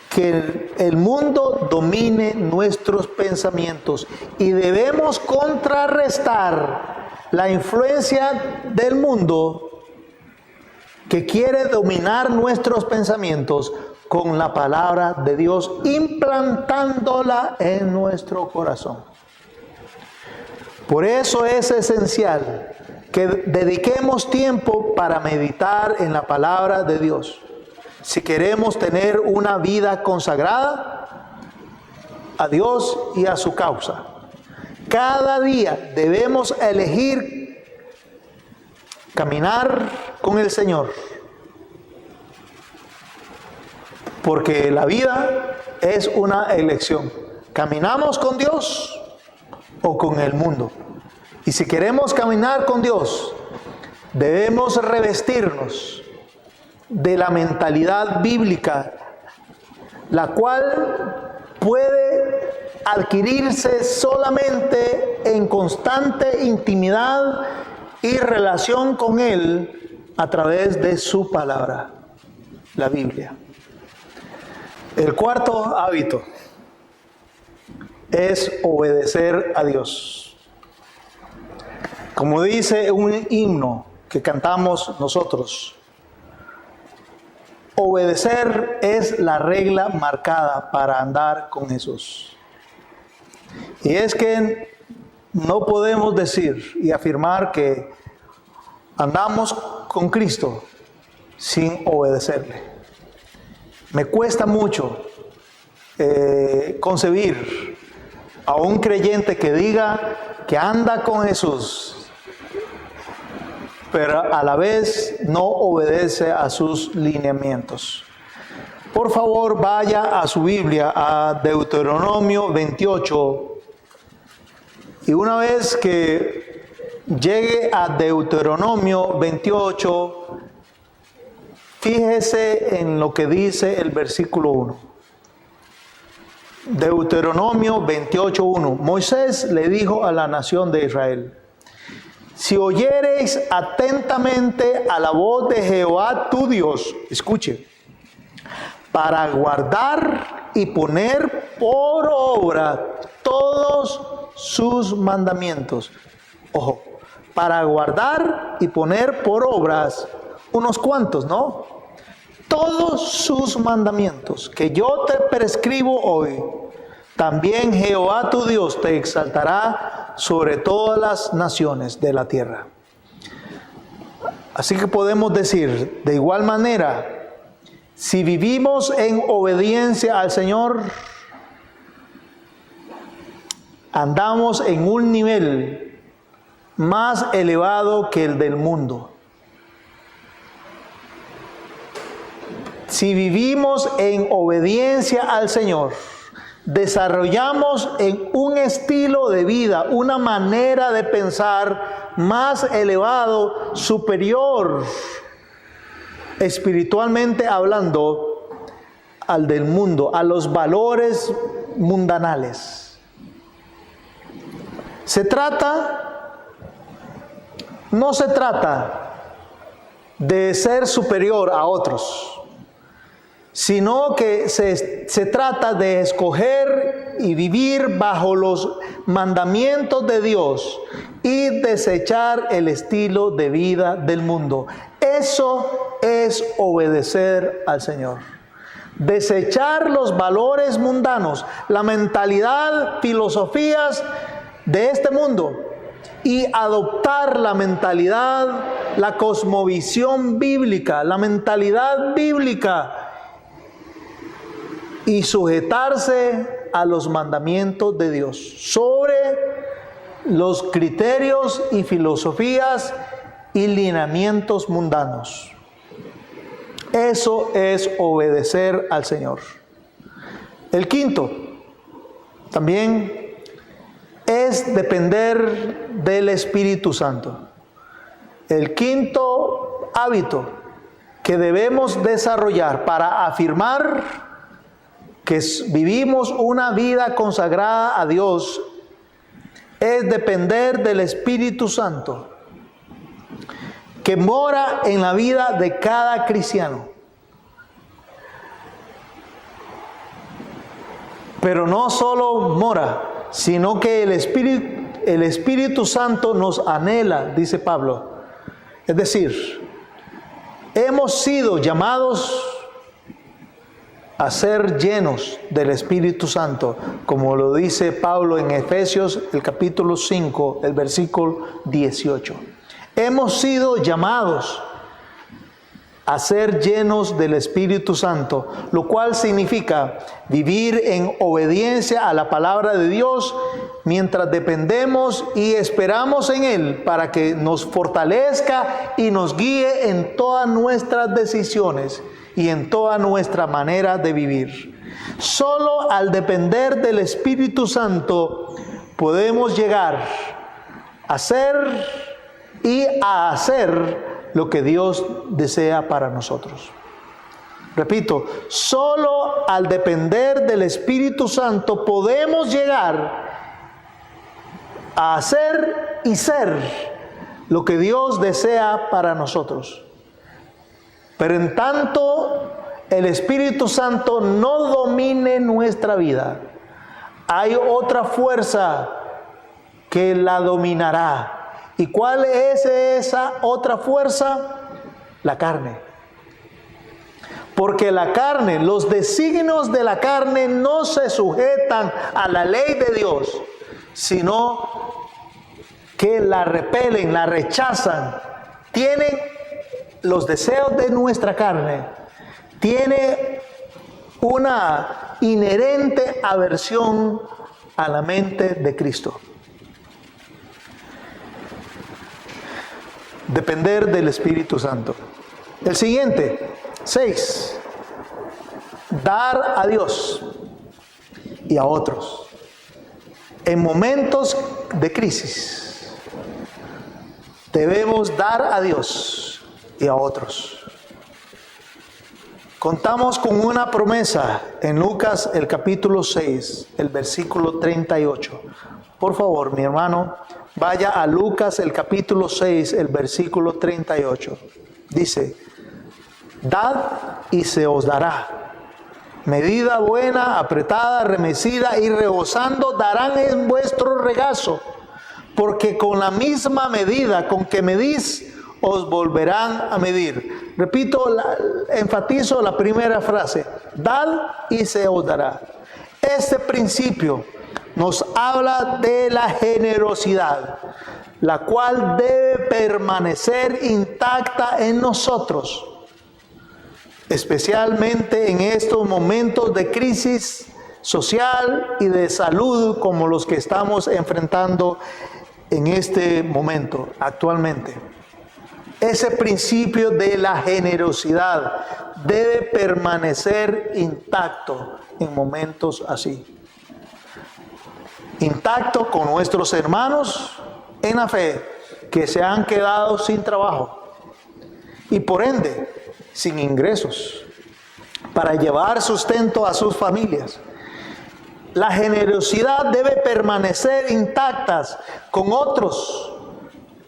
que el mundo domine nuestros pensamientos, y debemos contrarrestar la influencia del mundo que quiere dominar nuestros pensamientos con la palabra de Dios, implantándola en nuestro corazón. Por eso es esencial que dediquemos tiempo para meditar en la palabra de Dios, si queremos tener una vida consagrada a Dios y a su causa. Cada día debemos elegir caminar con el Señor, porque la vida es una elección. ¿Caminamos con Dios o con el mundo? Y si queremos caminar con Dios, debemos revestirnos de la mentalidad bíblica, la cual puede adquirirse solamente en constante intimidad y relación con Él a través de su palabra, la Biblia. El cuarto hábito es obedecer a Dios. Como dice un himno que cantamos nosotros, obedecer es la regla marcada para andar con Jesús. Y es que no podemos decir y afirmar que andamos con Cristo sin obedecerle. Me cuesta mucho concebir a un creyente que diga que anda con Jesús, pero a la vez no obedece a sus lineamientos. Por favor, vaya a su Biblia, a Deuteronomio 28, y una vez que llegue a Deuteronomio 28, fíjese en lo que dice el versículo 1. Deuteronomio 28:1. Moisés le dijo a la nación de Israel: si oyereis atentamente a la voz de Jehová tu Dios, escuche, para guardar y poner por obra todos sus mandamientos. Ojo, para guardar y poner por obras unos cuantos, ¿no? Todos sus mandamientos que yo te prescribo hoy, también Jehová tu Dios te exaltará sobre todas las naciones de la tierra. Así que podemos decir, de igual manera, si vivimos en obediencia al Señor, andamos en un nivel más elevado que el del mundo. Si vivimos en obediencia al Señor, desarrollamos en un estilo de vida, una manera de pensar más elevado, superior, espiritualmente hablando, al del mundo, a los valores mundanales. No se trata de ser superior a otros, sino que se trata de escoger y vivir bajo los mandamientos de Dios y desechar el estilo de vida del mundo. Eso es obedecer al Señor. Desechar los valores mundanos, la mentalidad, filosofías de este mundo y adoptar la mentalidad, la cosmovisión bíblica, la mentalidad bíblica, y sujetarse a los mandamientos de Dios sobre los criterios y filosofías y lineamientos mundanos. Eso es obedecer al Señor. El quinto, también es depender del Espíritu Santo. El quinto hábito que debemos desarrollar para afirmar que vivimos una vida consagrada a Dios es depender del Espíritu Santo que mora en la vida de cada cristiano. Pero no solo mora, sino que el Espíritu Santo nos anhela, dice Pablo. Es decir, hemos sido llamados a ser llenos del Espíritu Santo, como lo dice Pablo en Efesios, el capítulo 5, el versículo 18. Hemos sido llamados a ser llenos del Espíritu Santo, lo cual significa vivir en obediencia a la palabra de Dios mientras dependemos y esperamos en Él para que nos fortalezca y nos guíe en todas nuestras decisiones y en toda nuestra manera de vivir. Solo al depender del Espíritu Santo podemos llegar a ser y a hacer lo que Dios desea para nosotros. Repito, solo al depender del Espíritu Santo podemos llegar a hacer y ser lo que Dios desea para nosotros. Pero en tanto el Espíritu Santo no domine nuestra vida, hay otra fuerza que la dominará. ¿Y cuál es esa otra fuerza? La carne. Porque la carne, los designios de la carne no se sujetan a la ley de Dios, sino que la repelen, la rechazan. Tienen los deseos de nuestra carne, tiene una inherente aversión a la mente de Cristo. Depender del Espíritu Santo. El siguiente, 6. Dar a Dios y a otros. En momentos de crisis, debemos dar a Dios y a otros. Contamos con una promesa en Lucas, el capítulo 6, el versículo 38. Por favor, mi hermano, vaya a Lucas, el capítulo 6, el versículo 38. Dice: dad y se os dará. Medida buena, apretada, remecida y rebosando darán en vuestro regazo, porque con la misma medida con que medís, os volverán a medir. Repito, enfatizo la primera frase: dad y se os dará. Este principio nos habla de la generosidad, la cual debe permanecer intacta en nosotros, especialmente en estos momentos de crisis social y de salud como los que estamos enfrentando en este momento, actualmente. Ese principio de la generosidad debe permanecer intacto en momentos así. Intacto con nuestros hermanos en la fe, que se han quedado sin trabajo y por ende sin ingresos para llevar sustento a sus familias. La generosidad debe permanecer intacta con otros.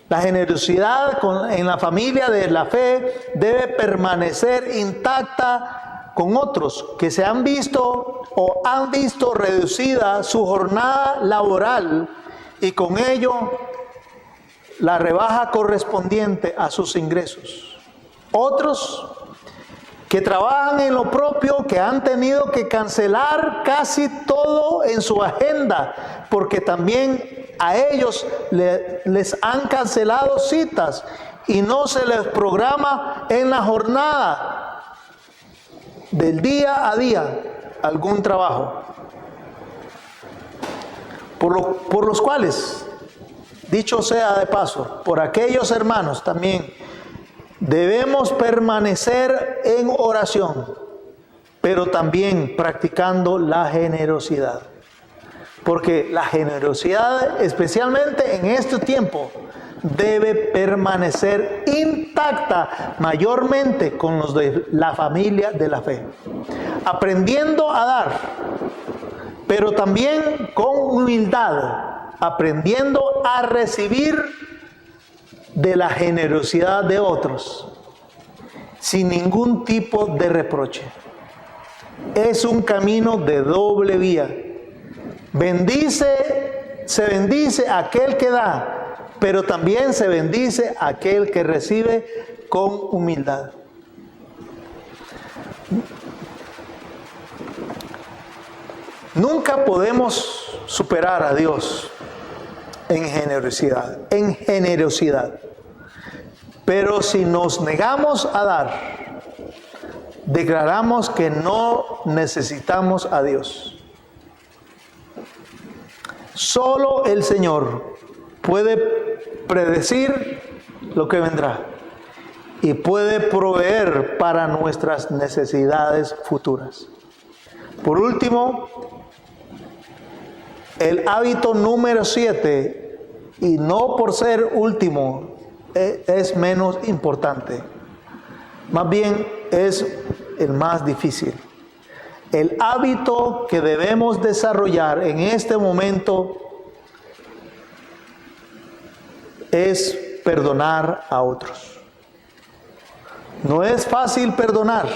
La generosidad en la familia de la fe debe permanecer intacta con otros que se han visto o han visto reducida su jornada laboral y con ello la rebaja correspondiente a sus ingresos. Otros que trabajan en lo propio, que han tenido que cancelar casi todo en su agenda, porque también a ellos les han cancelado citas y no se les programa en la jornada del día a día algún trabajo. Por los cuales, dicho sea de paso, por aquellos hermanos también, debemos permanecer en oración, pero también practicando la generosidad. Porque la generosidad, especialmente en este tiempo, debe permanecer intacta, mayormente con los de la familia de la fe. Aprendiendo a dar, pero también con humildad, aprendiendo a recibir de la generosidad de otros, sin ningún tipo de reproche. Es un camino de doble vía. Se bendice aquel que da, pero también se bendice aquel que recibe con humildad. Nunca podemos superar a Dios en generosidad. Pero si nos negamos a dar, declaramos que no necesitamos a Dios. Solo el Señor puede predecir lo que vendrá y puede proveer para nuestras necesidades futuras. Por último, el hábito número 7, y no por ser último, es menos importante. Más bien es el más difícil. El hábito que debemos desarrollar en este momento es perdonar a otros. No es fácil perdonar,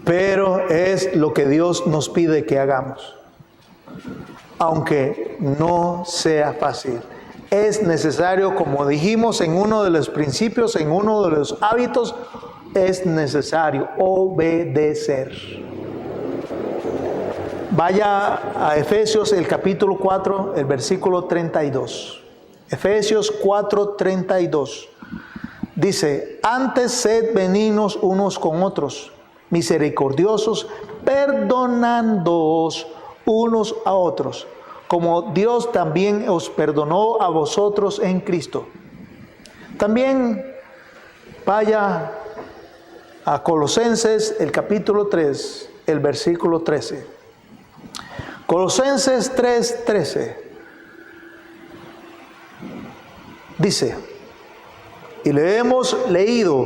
pero es lo que Dios nos pide que hagamos. Aunque no sea fácil, es necesario, como dijimos en uno de los principios, en uno de los hábitos, es necesario obedecer. Vaya a Efesios el capítulo 4, el versículo 32. Efesios 4:32. Dice: antes sed benignos unos con otros, misericordiosos, perdonándoos unos a otros, como Dios también os perdonó a vosotros en Cristo. También vaya a Colosenses el capítulo 3, el versículo 13. Colosenses 3:13 dice, y le hemos leído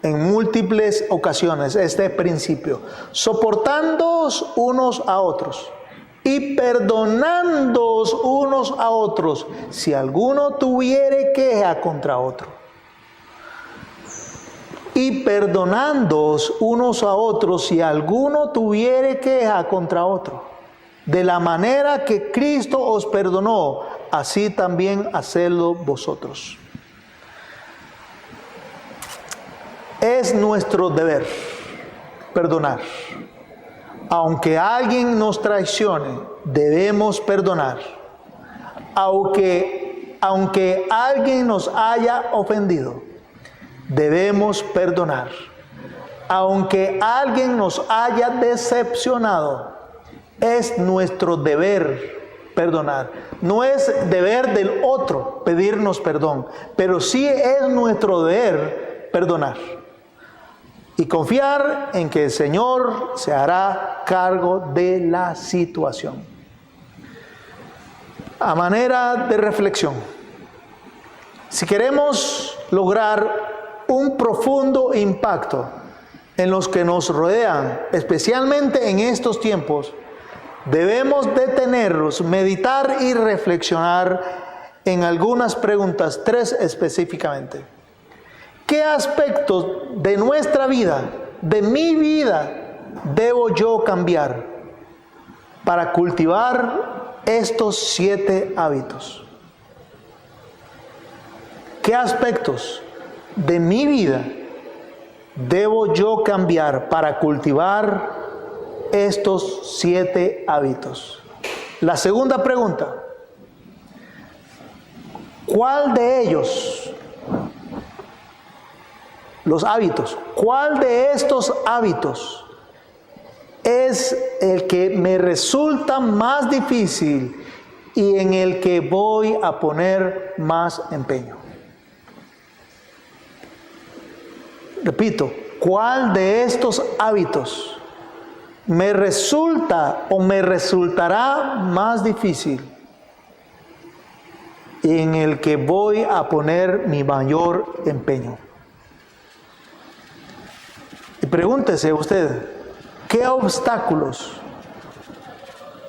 en múltiples ocasiones este principio: soportándoos unos a otros y perdonándoos unos a otros si alguno tuviere queja contra otro. Y perdonándoos unos a otros si alguno tuviere queja contra otro. De la manera que Cristo os perdonó, así también hacedlo vosotros. Es nuestro deber perdonar. Aunque alguien nos traicione, debemos perdonar. Aunque alguien nos haya ofendido, debemos perdonar. Aunque alguien nos haya decepcionado, es nuestro deber perdonar. No es deber del otro pedirnos perdón, pero sí es nuestro deber perdonar. Y confiar en que el Señor se hará cargo de la situación. A manera de reflexión, si queremos lograr un profundo impacto en los que nos rodean, especialmente en estos tiempos, debemos detenernos, meditar y reflexionar en algunas preguntas, 3 específicamente. ¿Qué aspectos de nuestra vida, de mi vida, debo yo cambiar para cultivar estos 7 hábitos? ¿Qué aspectos de mi vida debo yo cambiar para cultivar estos 7 hábitos? La segunda pregunta: ¿cuál de ellos, los hábitos, cuál de estos hábitos es el que me resulta más difícil y en el que voy a poner más empeño? Repito, ¿cuál de estos hábitos me resulta o me resultará más difícil y en el que voy a poner mi mayor empeño? Y pregúntese usted, ¿qué obstáculos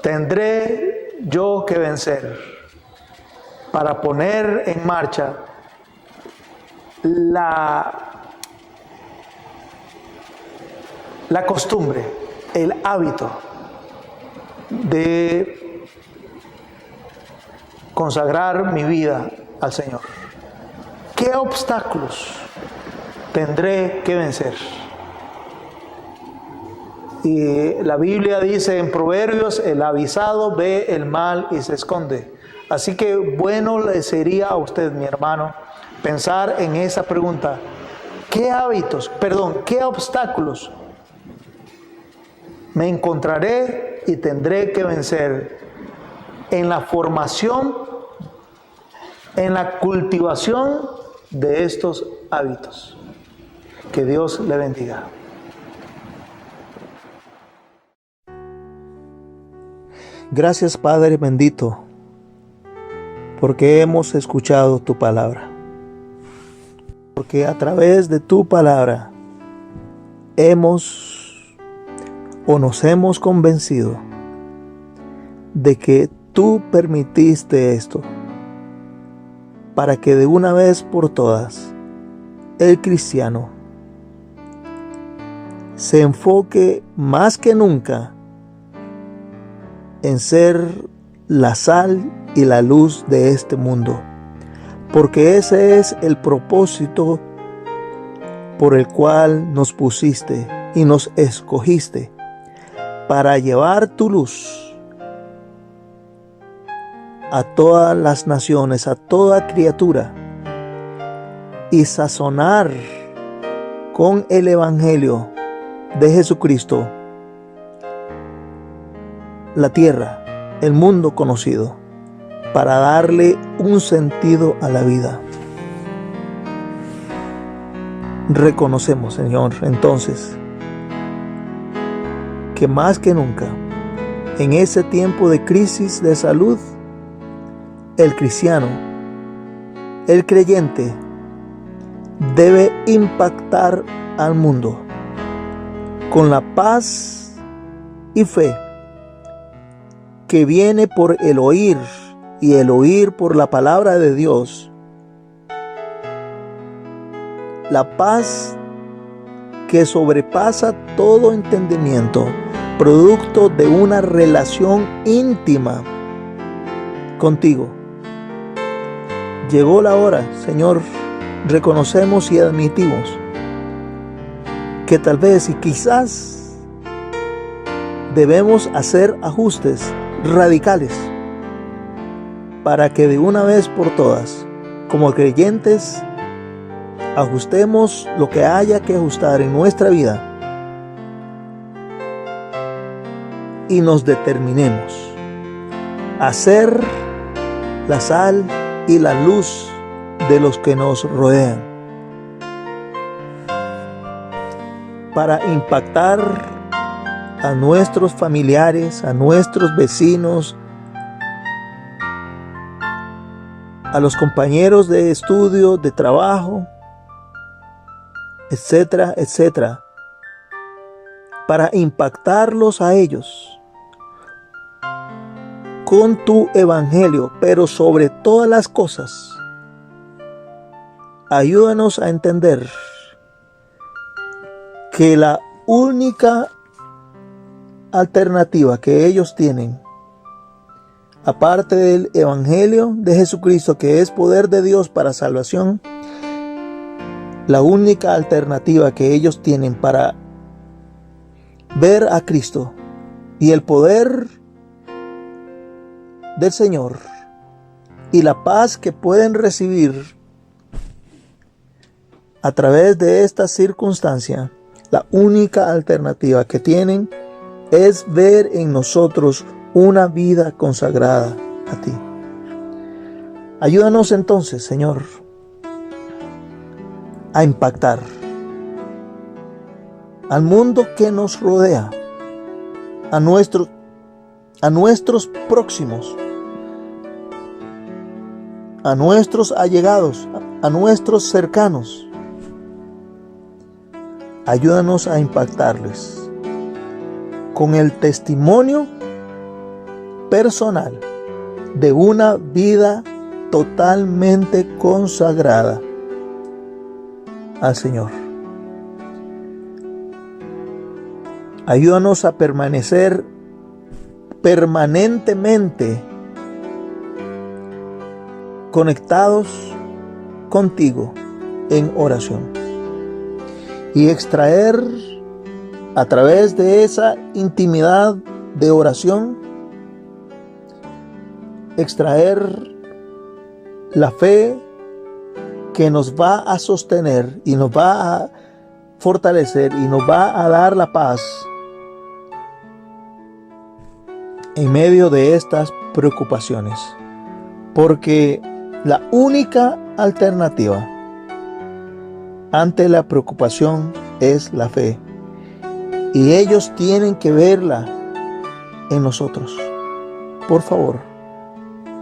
tendré yo que vencer para poner en marcha la costumbre, el hábito de consagrar mi vida al Señor? ¿Qué obstáculos tendré que vencer? Y la Biblia dice en Proverbios, el avisado ve el mal y se esconde. Así que bueno le sería a usted, mi hermano, pensar en esa pregunta: ¿qué obstáculos me encontraré y tendré que vencer en la formación, en la cultivación de estos hábitos? Que Dios le bendiga. Gracias, Padre bendito, porque hemos escuchado tu palabra. Porque a través de tu palabra nos hemos convencido de que tú permitiste esto para que de una vez por todas el cristiano se enfoque más que nunca en ser la sal y la luz de este mundo, porque ese es el propósito por el cual nos pusiste y nos escogiste, para llevar tu luz a todas las naciones, a toda criatura, y sazonar con el Evangelio de Jesucristo la tierra, el mundo conocido, para darle un sentido a la vida. Reconocemos, Señor, entonces, que más que nunca, en ese tiempo de crisis de salud, el cristiano, el creyente, debe impactar al mundo con la paz y fe que viene por el oír, y el oír por la palabra de Dios. La paz que sobrepasa todo entendimiento, producto de una relación íntima contigo. Llegó la hora, Señor, reconocemos y admitimos que tal vez y quizás debemos hacer ajustes radicales para que de una vez por todas, como creyentes, ajustemos lo que haya que ajustar en nuestra vida y nos determinemos a ser la sal y la luz de los que nos rodean, para impactar a nuestros familiares, a nuestros vecinos, a los compañeros de estudio, de trabajo, etcétera, etcétera, para impactarlos a ellos con tu evangelio, pero sobre todas las cosas, ayúdanos a entender que la única alternativa que ellos tienen, aparte del evangelio de Jesucristo, que es poder de Dios para salvación, la única alternativa que ellos tienen para ver a Cristo y el poder del Señor y la paz que pueden recibir a través de esta circunstancia, la única alternativa que tienen es ver en nosotros una vida consagrada a ti. Ayúdanos entonces, Señor, a impactar al mundo que nos rodea, a nuestros próximos, a nuestros allegados, a nuestros cercanos. Ayúdanos a impactarles con el testimonio personal de una vida totalmente consagrada al Señor. Ayúdanos a permanecer permanentemente conectados contigo en oración y extraer a través de esa intimidad de oración, extraer la fe que nos va a sostener y nos va a fortalecer y nos va a dar la paz en medio de estas preocupaciones, porque la única alternativa ante la preocupación es la fe, y ellos tienen que verla en nosotros. Por favor,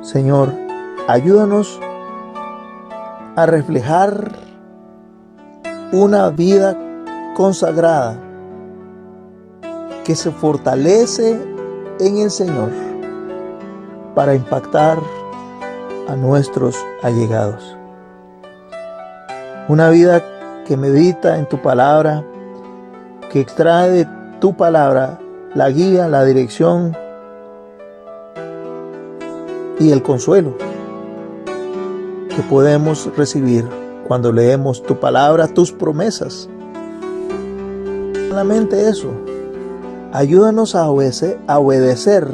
Señor, ayúdanos a reflejar una vida consagrada que se fortalece en el Señor para impactar a nuestros allegados. Una vida que medita en tu palabra, que extrae de tu palabra la guía, la dirección y el consuelo que podemos recibir cuando leemos tu palabra, tus promesas. Solamente eso. Ayúdanos a obedecer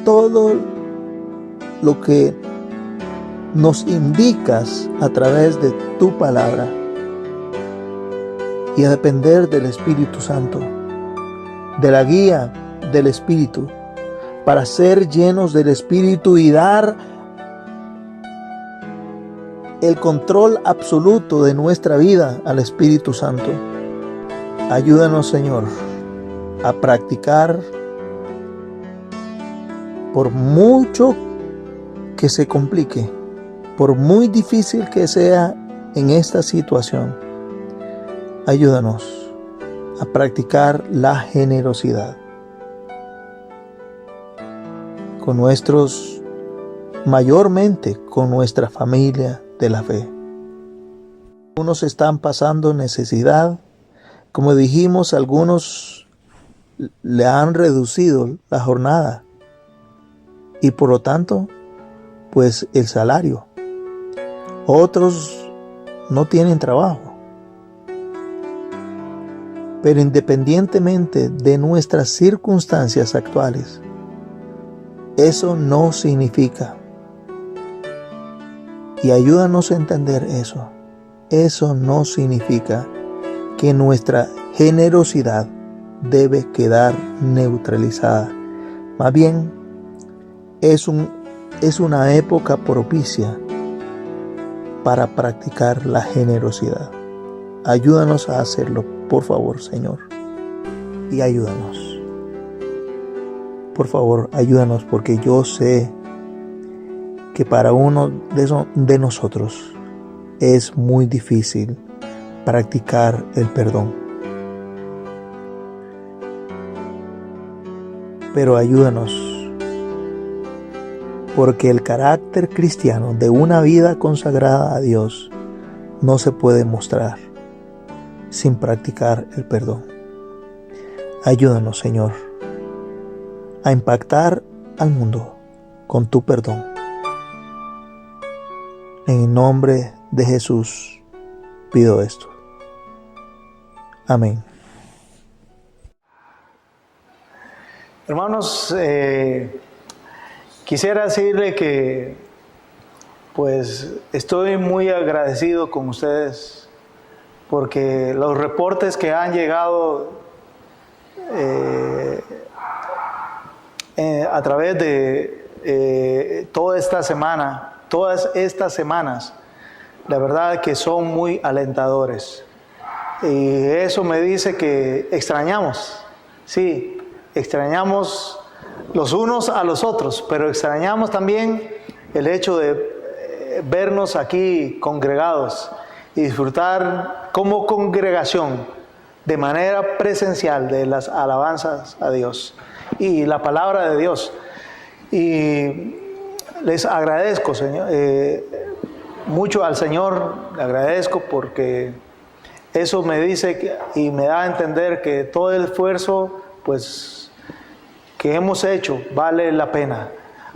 todo lo que nos indicas a través de tu palabra y a depender del Espíritu Santo, de la guía del Espíritu, para ser llenos del Espíritu y dar el control absoluto de nuestra vida al Espíritu Santo. Ayúdanos, Señor, a practicar, por mucho que se complique, por muy difícil que sea en esta situación, ayúdanos a practicar la generosidad con nuestros, mayormente con nuestra familia de la fe. Algunos están pasando necesidad, como dijimos, algunos le han reducido la jornada y por lo tanto, pues el salario. Otros no tienen trabajo. Pero independientemente de nuestras circunstancias actuales, eso no significa, y ayúdanos a entender eso, eso no significa que nuestra generosidad debe quedar neutralizada. Más bien, es una época propicia para practicar la generosidad. Ayúdanos a hacerlo, por favor, Señor. Y ayúdanos. Por favor, ayúdanos, porque yo sé que para uno de nosotros es muy difícil practicar el perdón. Pero ayúdanos, porque el carácter cristiano de una vida consagrada a Dios no se puede mostrar sin practicar el perdón. Ayúdanos, Señor, a impactar al mundo con tu perdón. En el nombre de Jesús pido esto. Amén. Hermanos, quisiera decirle que pues estoy muy agradecido con ustedes porque los reportes que han llegado a través de todas estas semanas, la verdad que son muy alentadores. Y eso me dice que extrañamos, sí, extrañamos los unos a los otros, pero extrañamos también el hecho de vernos aquí congregados y disfrutar como congregación de manera presencial de las alabanzas a Dios y la palabra de Dios. Y les agradezco, Señor, mucho al Señor, le agradezco porque eso me dice y me da a entender que todo el esfuerzo pues, que hemos hecho vale la pena.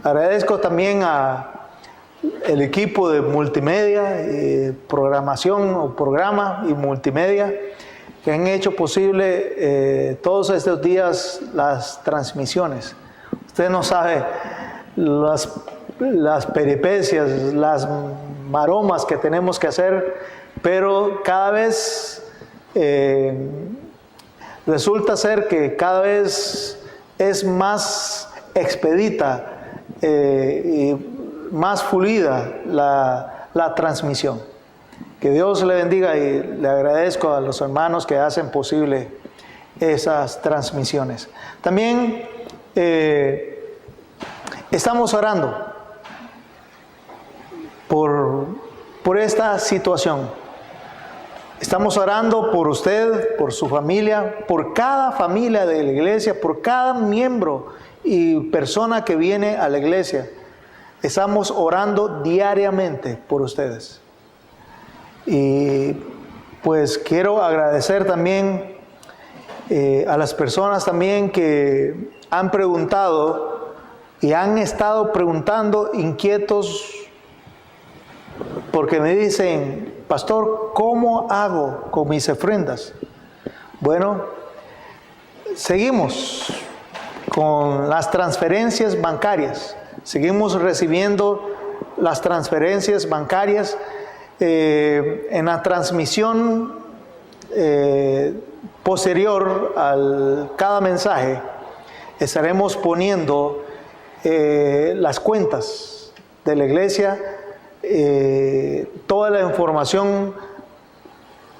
Agradezco también al equipo de multimedia, programación o programa y multimedia que han hecho posible todos estos días las transmisiones. Usted no sabe las peripecias, las maromas que tenemos que hacer, pero cada vez resulta ser que cada vez es más expedita y más fluida la transmisión. Que Dios le bendiga y le agradezco a los hermanos que hacen posible esas transmisiones. También estamos orando por esta situación. Estamos orando por usted, por su familia, por cada familia de la iglesia, por cada miembro y persona que viene a la iglesia. Estamos orando diariamente por ustedes. Y pues quiero agradecer también a las personas también que han preguntado y han estado preguntando inquietos porque me dicen: pastor, ¿cómo hago con mis ofrendas? Bueno, seguimos con las transferencias bancarias. Seguimos recibiendo las transferencias bancarias. En la transmisión posterior a cada mensaje estaremos poniendo las cuentas de la iglesia, toda la información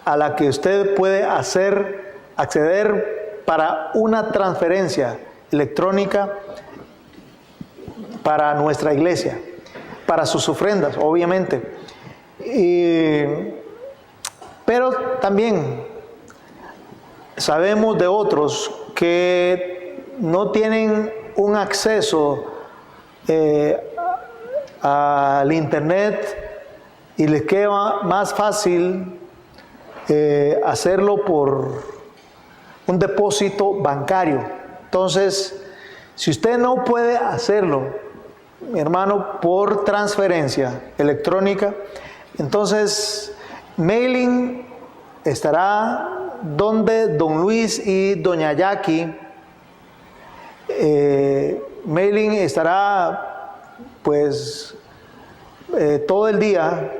a la que usted puede acceder para una transferencia electrónica para nuestra iglesia, para sus ofrendas, obviamente. Pero también sabemos de otros que no tienen un acceso al internet y les queda más fácil hacerlo por un depósito bancario. Entonces, si usted no puede hacerlo, mi hermano, por transferencia electrónica, entonces mailing estará donde don Luis y doña Jackie. Mailing estará pues todo el día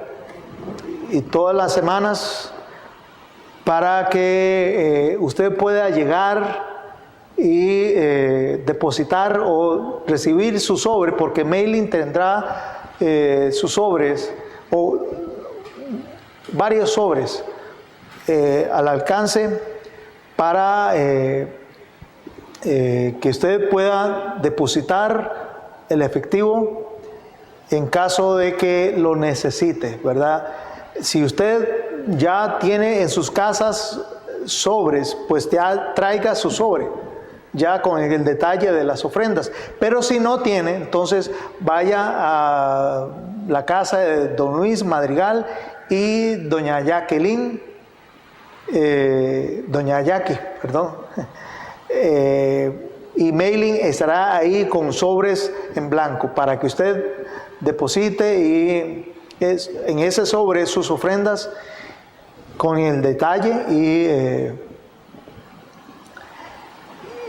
y todas las semanas para que usted pueda llegar y depositar o recibir su sobre, porque mailing tendrá sus sobres o varios sobres al alcance para que usted pueda depositar el efectivo en caso de que lo necesite, ¿verdad? Si usted ya tiene en sus casas sobres, pues ya traiga su sobre, ya con el detalle de las ofrendas. Pero si no tiene, entonces vaya a la casa de don Luis Madrigal y doña Jacqueline, doña Jackie, perdón, y Mailing estará ahí con sobres en blanco para que usted deposite y en ese sobre sus ofrendas con el detalle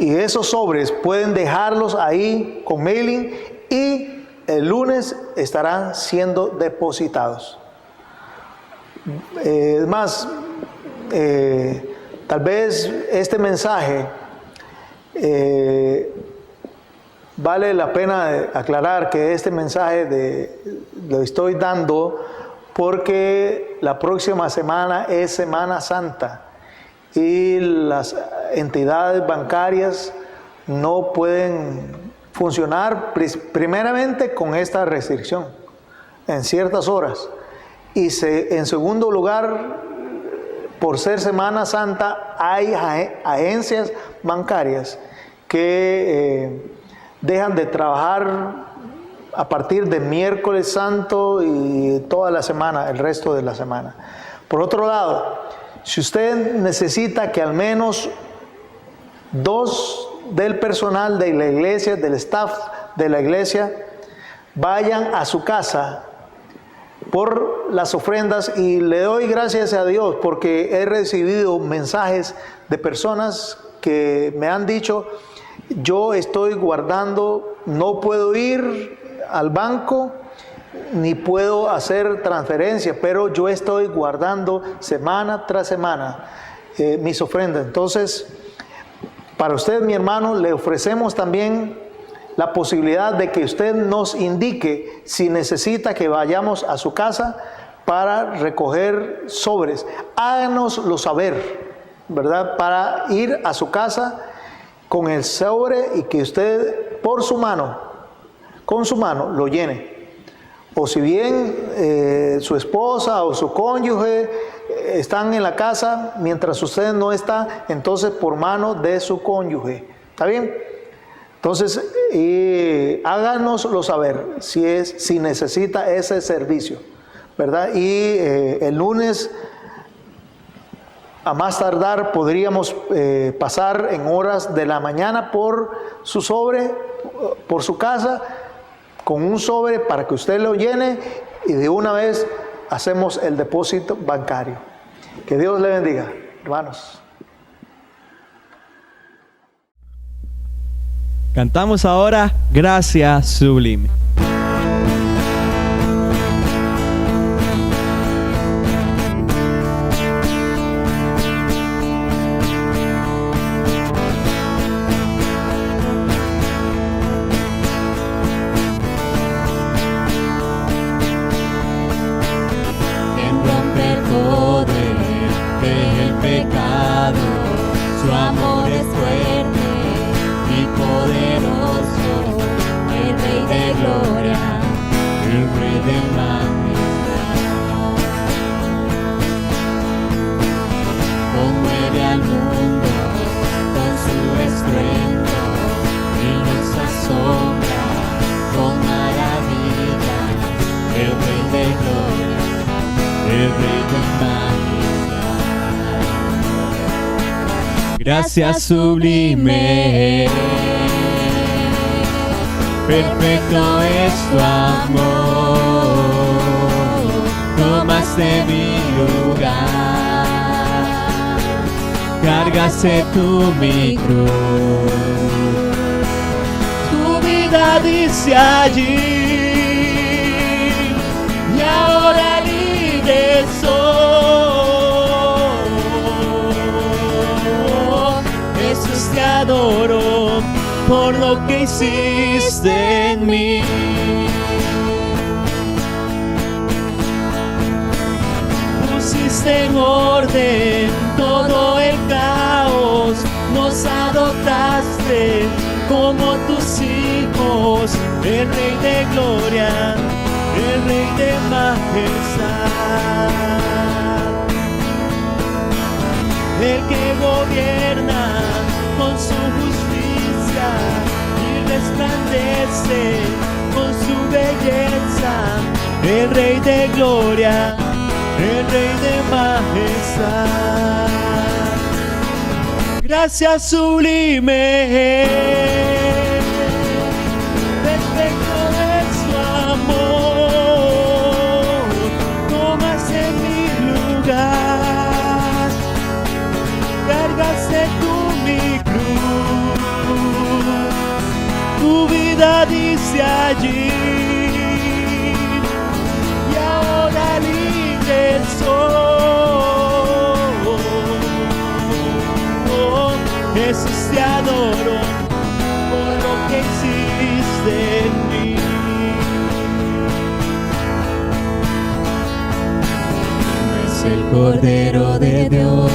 y esos sobres pueden dejarlos ahí con Mailing y el lunes estarán siendo depositados. Es más, tal vez este mensaje vale la pena aclarar que este mensaje lo estoy dando porque la próxima semana es Semana Santa y las entidades bancarias no pueden funcionar primeramente con esta restricción en ciertas horas y en segundo lugar, por ser Semana Santa, hay agencias bancarias que dejan de trabajar a partir de miércoles santo y toda la semana, el resto de la semana. Por otro lado, si usted necesita que al menos 2 del personal de la iglesia, del staff de la iglesia, vayan a su casa por las ofrendas, y le doy gracias a Dios porque he recibido mensajes de personas que me han dicho: yo estoy guardando, no puedo ir al banco ni puedo hacer transferencia, pero yo estoy guardando semana tras semana mis ofrendas. Entonces, para usted, mi hermano, le ofrecemos también la posibilidad de que usted nos indique si necesita que vayamos a su casa para recoger sobres. Háganoslo saber, ¿verdad? Para ir a su casa con el sobre y que usted por su mano, con su mano, lo llene. O si bien su esposa o su cónyuge están en la casa mientras usted no está, entonces por mano de su cónyuge. ¿Está bien? Entonces, háganoslo saber si necesita ese servicio, ¿verdad? Y el lunes, a más tardar, podríamos pasar en horas de la mañana por su sobre, por su casa, con un sobre para que usted lo llene y de una vez hacemos el depósito bancario. Que Dios le bendiga, hermanos. Cantamos ahora Gracia Sublime. Quien rompe el poder del pecado, su amor es fuerte y poderoso, el Rey de gloria, el Rey de majestad. Conmueve al mundo con su estruendo y nos asombra con maravillas, el Rey de gloria, el Rey de majestad. Gracia sublime, perfecto es tu amor, tomaste mi lugar, cargaste tú mi cruz, tu vida dice allí, y ahora libre soy. Jesús, te adoro por lo que hiciste en mí. Pusiste en orden todo el caos, nos adoptaste como tus hijos, el Rey de gloria, de majestad, el que gobierna con su justicia y resplandece con su belleza, el Rey de gloria, el Rey de majestad. Gracias sublime, perfecto es su amor, tomas en mi lugar, cargaste tú mi cruz, tu vida dice allí, y ahora libre soy. Jesús, te adoro por lo que hiciste en mí. No es el Cordero de Dios,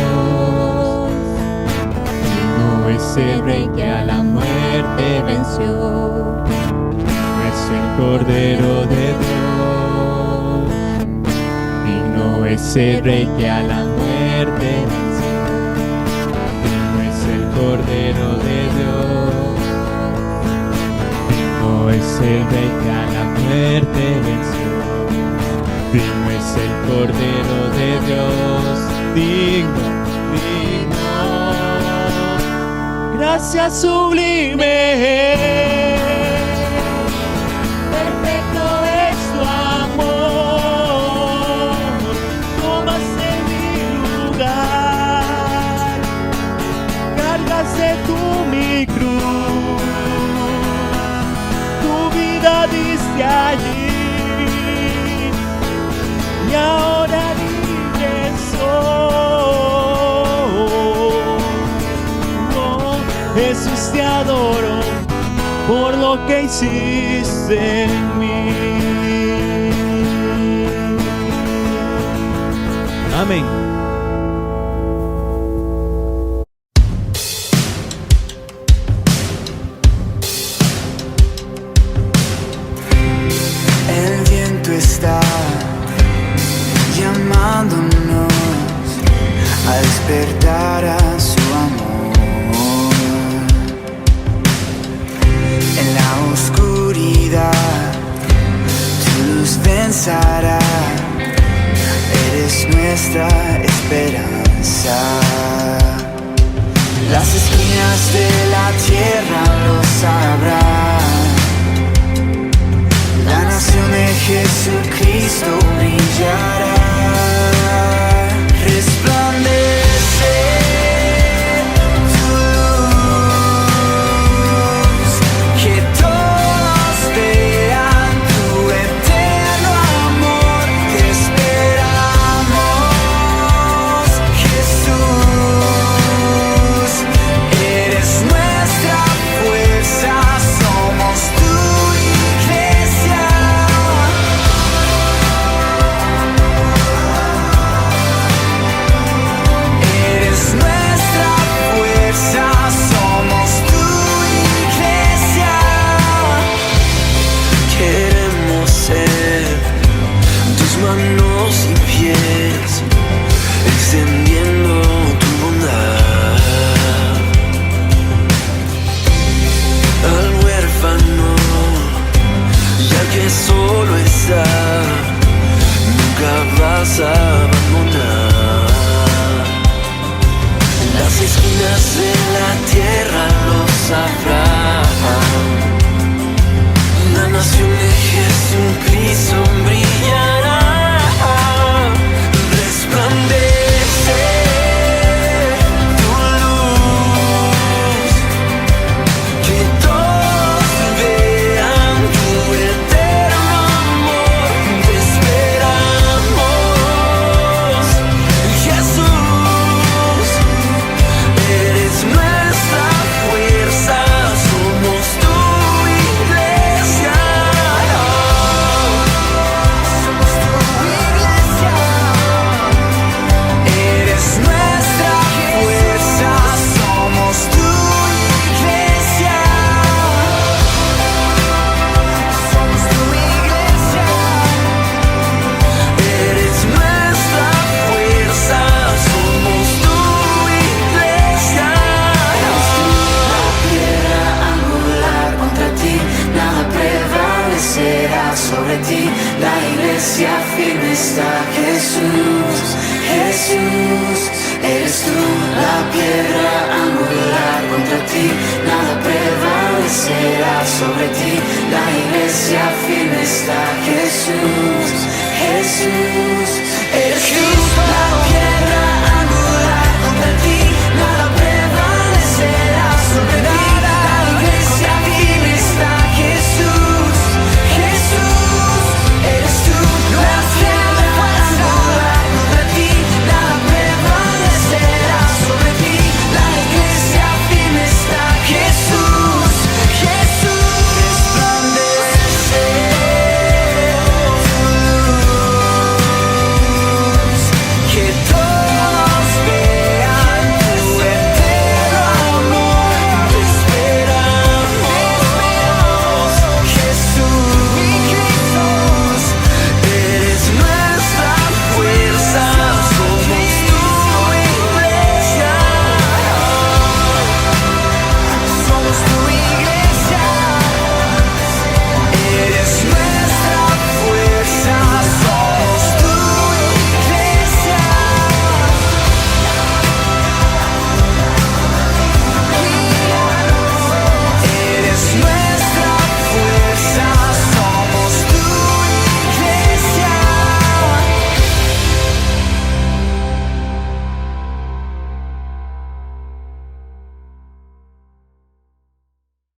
no es el Rey que a la muerte venció. No es el Cordero de Dios, y no es el Rey que a la muerte venció. Cordero de Dios, digno es el Rey que a la muerte venció. Digno es el Cordero de Dios, digno, digno. Gracias sublime, perfecto es tu amor, tomas en mi lugar, cargaste tú mi cruz, tu vida diste allí, y ahora libre soy. Oh, Jesús, te adoro por lo que hiciste en mí. Amén. Está llamándonos a despertar a su amor. En la oscuridad tu luz pensará, eres nuestra esperanza. Las esquinas de la tierra lo sabrán. La nación de Jesucristo brillará, resplandece tu luz, que todos vean tu eterno amor. Te esperamos, Jesús, eres nuestra fuerza, somos tu iglesia. Manos y pies, extendiendo tu bondad al huérfano, ya que solo está, nunca vas a abandonar. Las esquinas de la tierra lo sabrán. La nación de Jesucristo brillará. Resplandece tu luz, que todos vean tu eterno amor. Te esperamos, Jesús, eres nuestra fuerza, somos tu iglesia. Somos eres tú, la piedra angular contra ti, nada prevalecerá sobre ti, la iglesia firme está. Jesús, Jesús, eres tú.